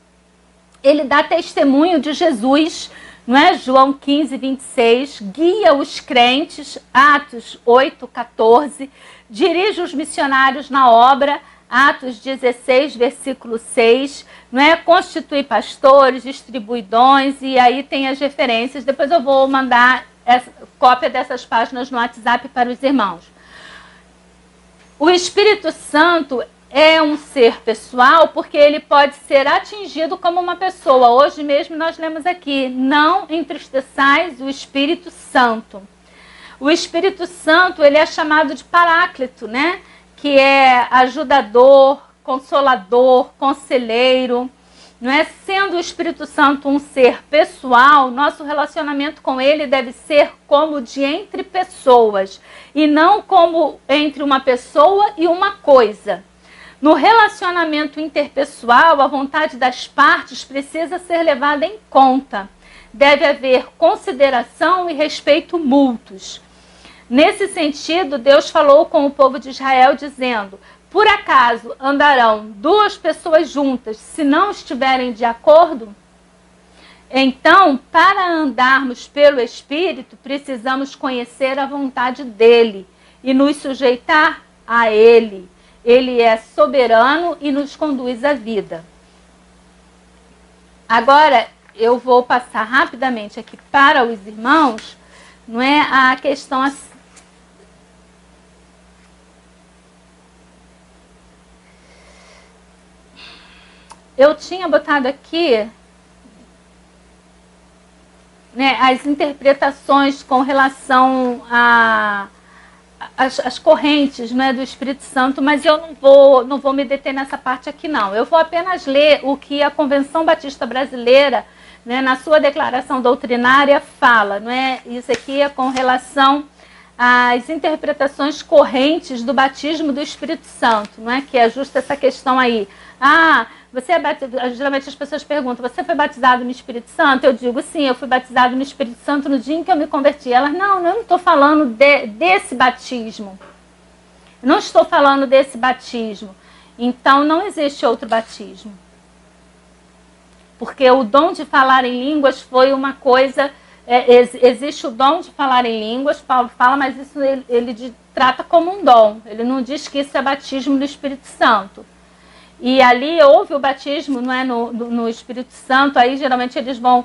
Ele dá testemunho de Jesus, não é? João 15, 26. Guia os crentes, Atos 8, 14. Dirige os missionários na obra, Atos 16, versículo 6. Não é? Constitui pastores, distribui dons, e aí tem as referências. Depois eu vou mandar cópia dessas páginas no WhatsApp para os irmãos. O Espírito Santo é um ser pessoal porque ele pode ser atingido como uma pessoa. Hoje mesmo nós lemos aqui, não entristeçais o Espírito Santo. O Espírito Santo, ele é chamado de Paráclito, né? Que é ajudador, consolador, conselheiro. Não é? Sendo o Espírito Santo um ser pessoal, nosso relacionamento com ele deve ser como de entre pessoas e não como entre uma pessoa e uma coisa. No relacionamento interpessoal, a vontade das partes precisa ser levada em conta. Deve haver consideração e respeito mútuos. Nesse sentido, Deus falou com o povo de Israel dizendo: por acaso andarão duas pessoas juntas se não estiverem de acordo? Então, para andarmos pelo Espírito, precisamos conhecer a vontade dele e nos sujeitar a ele. Ele é soberano e nos conduz à vida. Agora, eu vou passar rapidamente aqui para os irmãos, não é, a questão assim. Eu tinha botado aqui, né, as interpretações com relação às correntes, né, do Espírito Santo, mas eu não vou me deter nessa parte aqui, não. Eu vou apenas ler o que a Convenção Batista Brasileira, né, na sua declaração doutrinária, fala. Não é? Isso aqui é com relação às interpretações correntes do batismo do Espírito Santo, não é? Que é justa essa questão aí. Você é batizado, geralmente as pessoas perguntam, você foi batizado no Espírito Santo? Eu digo, sim, eu fui batizado no Espírito Santo no dia em que eu me converti. Elas, não, eu não estou falando desse batismo. Não estou falando desse batismo. Então, não existe outro batismo. Porque o dom de falar em línguas foi uma coisa... existe o dom de falar em línguas, Paulo fala, mas isso ele trata como um dom. Ele não diz que isso é batismo do Espírito Santo. E ali houve o batismo, não é, no Espírito Santo. Aí geralmente eles vão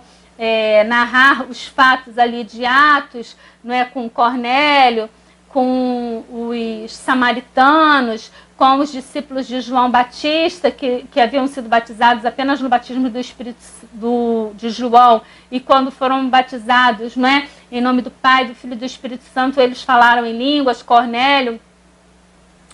narrar os fatos ali de Atos, não é, com Cornélio, com os samaritanos, com os discípulos de João Batista, que haviam sido batizados apenas no batismo do Espírito de João, e quando foram batizados, não é, em nome do Pai, do Filho e do Espírito Santo, eles falaram em línguas, Cornélio,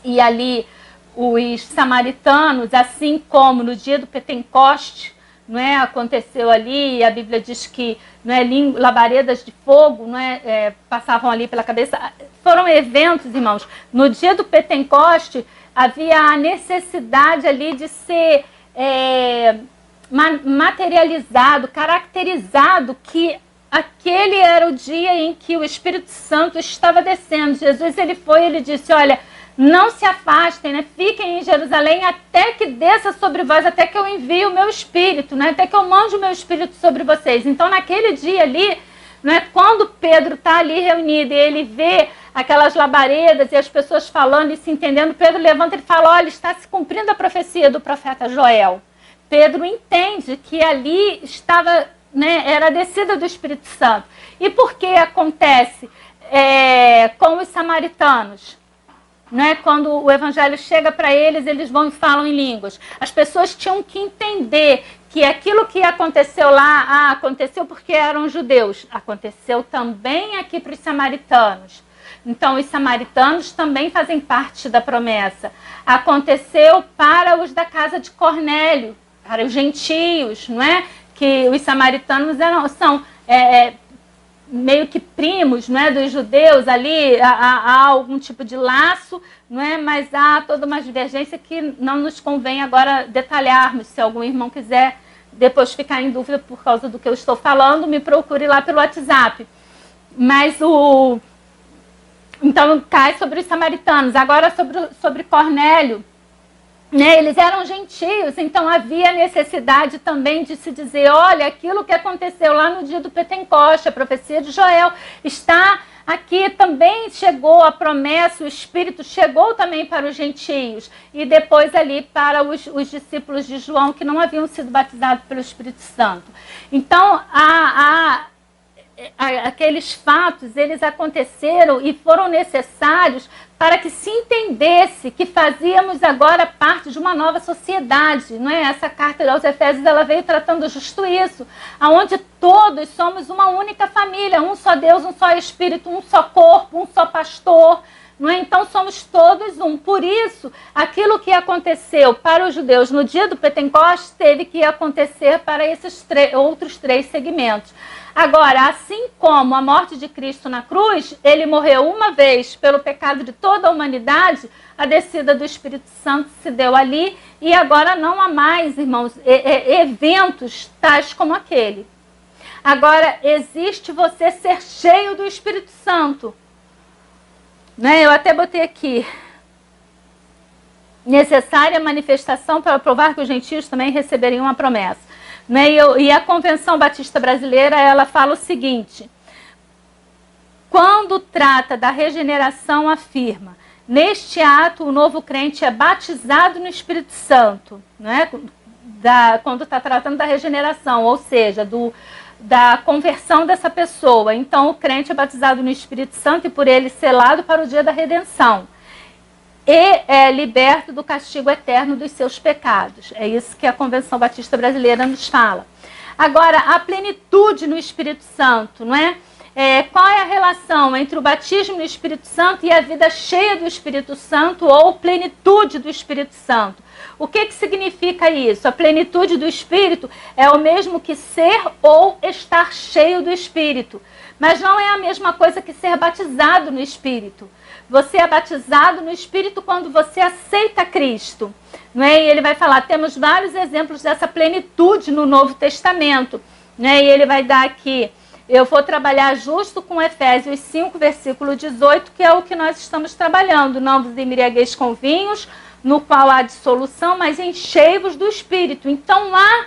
e ali os samaritanos, assim como no dia do Pentecoste, não é, aconteceu ali, e a Bíblia diz que, não é, labaredas de fogo, não é, passavam ali pela cabeça. Foram eventos, irmãos. No dia do Pentecoste havia a necessidade ali de ser materializado, caracterizado, que aquele era o dia em que o Espírito Santo estava descendo. Jesus, ele disse, olha, não se afastem, né? Fiquem em Jerusalém até que desça sobre vós, até que eu envie o meu Espírito, né? Até que eu mande o meu Espírito sobre vocês. Então, naquele dia ali, né, quando Pedro está ali reunido e ele vê aquelas labaredas e as pessoas falando e se entendendo, Pedro levanta e fala, olha, está se cumprindo a profecia do profeta Joel. Pedro entende que ali estava, né, era a descida do Espírito Santo. E por que acontece com os samaritanos? Né? Quando o evangelho chega para eles, eles vão e falam em línguas. As pessoas tinham que entender que aquilo que aconteceu lá, aconteceu porque eram judeus. Aconteceu também aqui para os samaritanos. Então, os samaritanos também fazem parte da promessa. Aconteceu para os da casa de Cornélio, para os gentios, não é? Que os samaritanos são meio que primos, não é, dos judeus ali, há algum tipo de laço, não é, mas há toda uma divergência que não nos convém agora detalharmos. Se algum irmão quiser depois ficar em dúvida por causa do que eu estou falando, me procure lá pelo WhatsApp. Mas então cai sobre os samaritanos. Agora sobre Cornélio, né, eles eram gentios, então havia necessidade também de se dizer, olha, aquilo que aconteceu lá no dia do Pentecoste, a profecia de Joel, está aqui, também chegou a promessa, o Espírito chegou também para os gentios, e depois ali para os discípulos de João, que não haviam sido batizados pelo Espírito Santo. Então, aqueles fatos, eles aconteceram e foram necessários para que se entendesse que fazíamos agora parte de uma nova sociedade, não é? Essa carta aos Efésios, ela veio tratando justo isso, aonde todos somos uma única família, um só Deus, um só Espírito, um só corpo, um só pastor, não é? Então somos todos um. Por isso, aquilo que aconteceu para os judeus no dia do Pentecoste teve que acontecer para esses outros três segmentos. Agora, assim como a morte de Cristo na cruz, ele morreu uma vez pelo pecado de toda a humanidade, a descida do Espírito Santo se deu ali, e agora não há mais, irmãos, eventos tais como aquele. Agora, existe você ser cheio do Espírito Santo. Né? Eu até botei aqui, necessária manifestação para provar que os gentios também receberiam a promessa. né? E a Convenção Batista Brasileira, ela fala o seguinte: quando trata da regeneração, afirma: neste ato, o novo crente é batizado no Espírito Santo, né? Quando está tratando da regeneração, ou seja, da conversão dessa pessoa. Então, o crente é batizado no Espírito Santo e por ele selado para o dia da redenção. E é liberto do castigo eterno dos seus pecados. É isso que a Convenção Batista Brasileira nos fala. Agora, a plenitude no Espírito Santo, não é? Qual é a relação entre o batismo no Espírito Santo e a vida cheia do Espírito Santo ou plenitude do Espírito Santo? O que significa isso? A plenitude do Espírito é o mesmo que ser ou estar cheio do Espírito. Mas não é a mesma coisa que ser batizado no Espírito. Você é batizado no Espírito quando você aceita Cristo. Não é? E ele vai falar, temos vários exemplos dessa plenitude no Novo Testamento. Né? E ele vai dar aqui, eu vou trabalhar justo com Efésios 5, versículo 18, que é o que nós estamos trabalhando. Não vos embriagueis com vinhos, no qual há dissolução, mas enchei-vos do Espírito. Então há,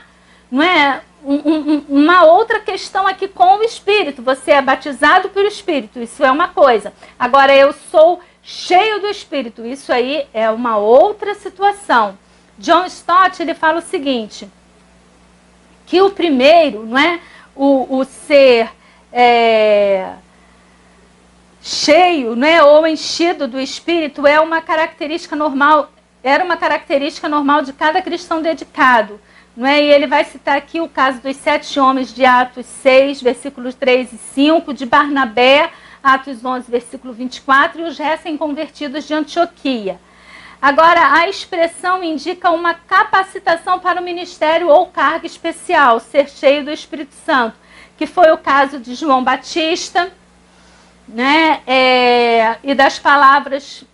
não é, uma outra questão aqui com o Espírito. Você é batizado pelo Espírito, isso é uma coisa. Agora, eu sou cheio do Espírito, isso aí é uma outra situação. John Stott, ele fala o seguinte, que o primeiro, não é, o ser cheio, né, ou enchido do Espírito é uma característica normal. Era uma característica normal de cada cristão dedicado. Não é? E ele vai citar aqui o caso dos 7 homens de Atos 6, versículos 3 e 5, de Barnabé, Atos 11, versículo 24, e os recém-convertidos de Antioquia. Agora, a expressão indica uma capacitação para o ministério ou carga especial, ser cheio do Espírito Santo, que foi o caso de João Batista, né? E das palavras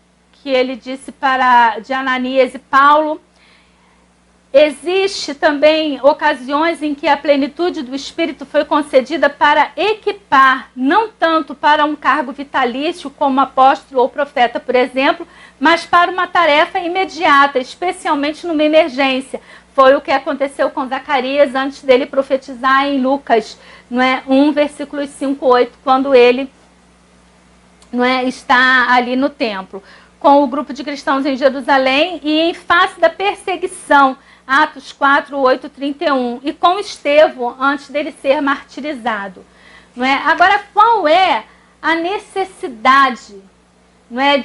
que ele disse de Ananias e Paulo. Existe também ocasiões em que a plenitude do Espírito foi concedida para equipar, não tanto para um cargo vitalício como apóstolo ou profeta, por exemplo, mas para uma tarefa imediata, especialmente numa emergência. Foi o que aconteceu com Zacarias antes dele profetizar em Lucas, não é, 1, versículos 5, 8, quando ele, não é, está ali no templo, com o grupo de cristãos em Jerusalém e em face da perseguição, Atos 4, 8, 31, e com Estevão antes dele ser martirizado. Não é? Agora, qual é a necessidade, não é,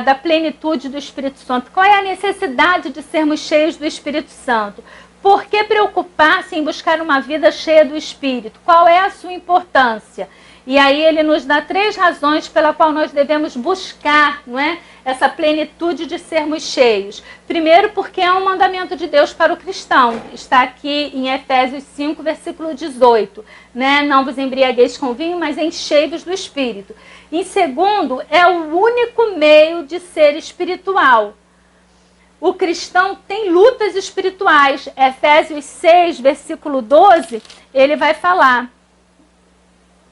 da plenitude do Espírito Santo? Qual é a necessidade de sermos cheios do Espírito Santo? Por que preocupar-se em buscar uma vida cheia do Espírito? Qual é a sua importância? E aí ele nos dá 3 razões pela qual nós devemos buscar, não é, essa plenitude de sermos cheios. Primeiro, porque é um mandamento de Deus para o cristão. Está aqui em Efésios 5, versículo 18. Né? Não vos embriagueis com vinho, mas enchei-vos do Espírito. Em segundo, é o único meio de ser espiritual. O cristão tem lutas espirituais. Efésios 6, versículo 12, ele vai falar: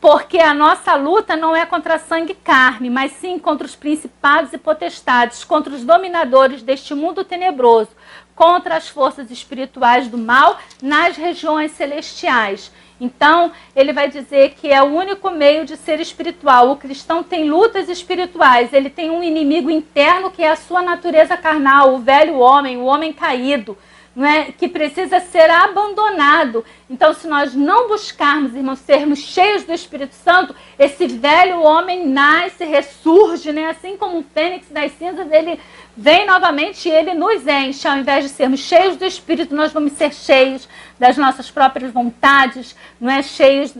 porque a nossa luta não é contra sangue e carne, mas sim contra os principados e potestades, contra os dominadores deste mundo tenebroso, contra as forças espirituais do mal nas regiões celestiais. Então, ele vai dizer que é o único meio de ser espiritual. O cristão tem lutas espirituais, ele tem um inimigo interno que é a sua natureza carnal, o velho homem, o homem caído, não é? Que precisa ser abandonado. Então, se nós não buscarmos, irmãos, sermos cheios do Espírito Santo, esse velho homem nasce, ressurge, né? Assim como um fênix das cinzas, ele vem novamente e ele nos enche. Ao invés de sermos cheios do Espírito, nós vamos ser cheios das nossas próprias vontades, não é? Cheios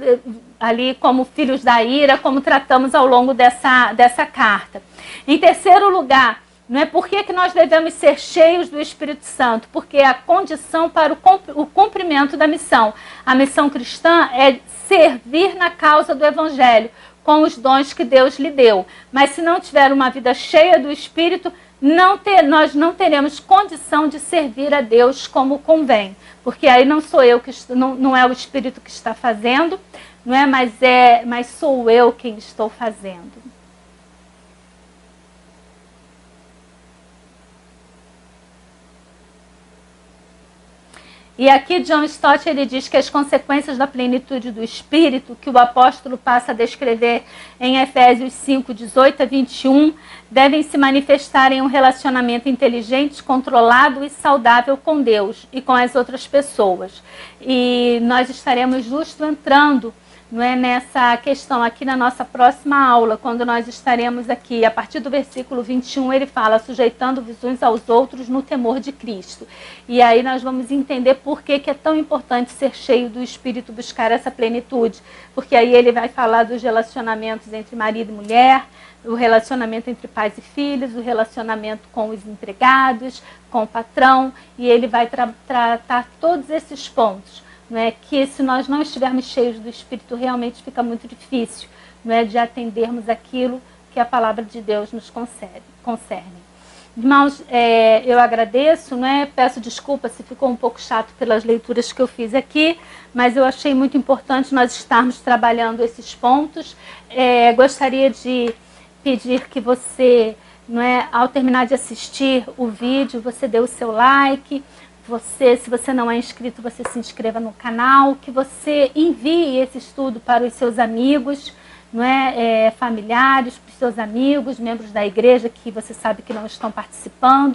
ali como filhos da ira, como tratamos ao longo dessa carta. Em terceiro lugar, não é? Por que nós devemos ser cheios do Espírito Santo? Porque é a condição para o cumprimento da missão. A missão cristã é servir na causa do Evangelho, com os dons que Deus lhe deu. Mas se não tiver uma vida cheia do Espírito, nós não teremos condição de servir a Deus como convém. Porque aí não sou eu, não é o Espírito que está fazendo, não é? Mas sou eu quem estou fazendo. E aqui John Stott ele diz que as consequências da plenitude do Espírito, que o apóstolo passa a descrever em Efésios 5, 18 a 21, devem se manifestar em um relacionamento inteligente, controlado e saudável com Deus e com as outras pessoas. E nós estaremos justo entrando, não é, nessa questão aqui na nossa próxima aula, quando nós estaremos aqui, a partir do versículo 21, ele fala, sujeitando-vos uns aos outros no temor de Cristo. E aí nós vamos entender por que é tão importante ser cheio do Espírito, buscar essa plenitude, porque aí ele vai falar dos relacionamentos entre marido e mulher, o relacionamento entre pais e filhos, o relacionamento com os empregados, com o patrão, e ele vai tratar todos esses pontos. Não é, que se nós não estivermos cheios do Espírito, realmente fica muito difícil, não é, de atendermos aquilo que a palavra de Deus nos concerne. Irmãos, eu agradeço, não é, peço desculpa se ficou um pouco chato pelas leituras que eu fiz aqui, mas eu achei muito importante nós estarmos trabalhando esses pontos. Gostaria de pedir que você, não é, ao terminar de assistir o vídeo, você dê o seu like. Se você não é inscrito, você se inscreva no canal, que você envie esse estudo para os seus amigos, não é, familiares, para os seus amigos, membros da igreja que você sabe que não estão participando.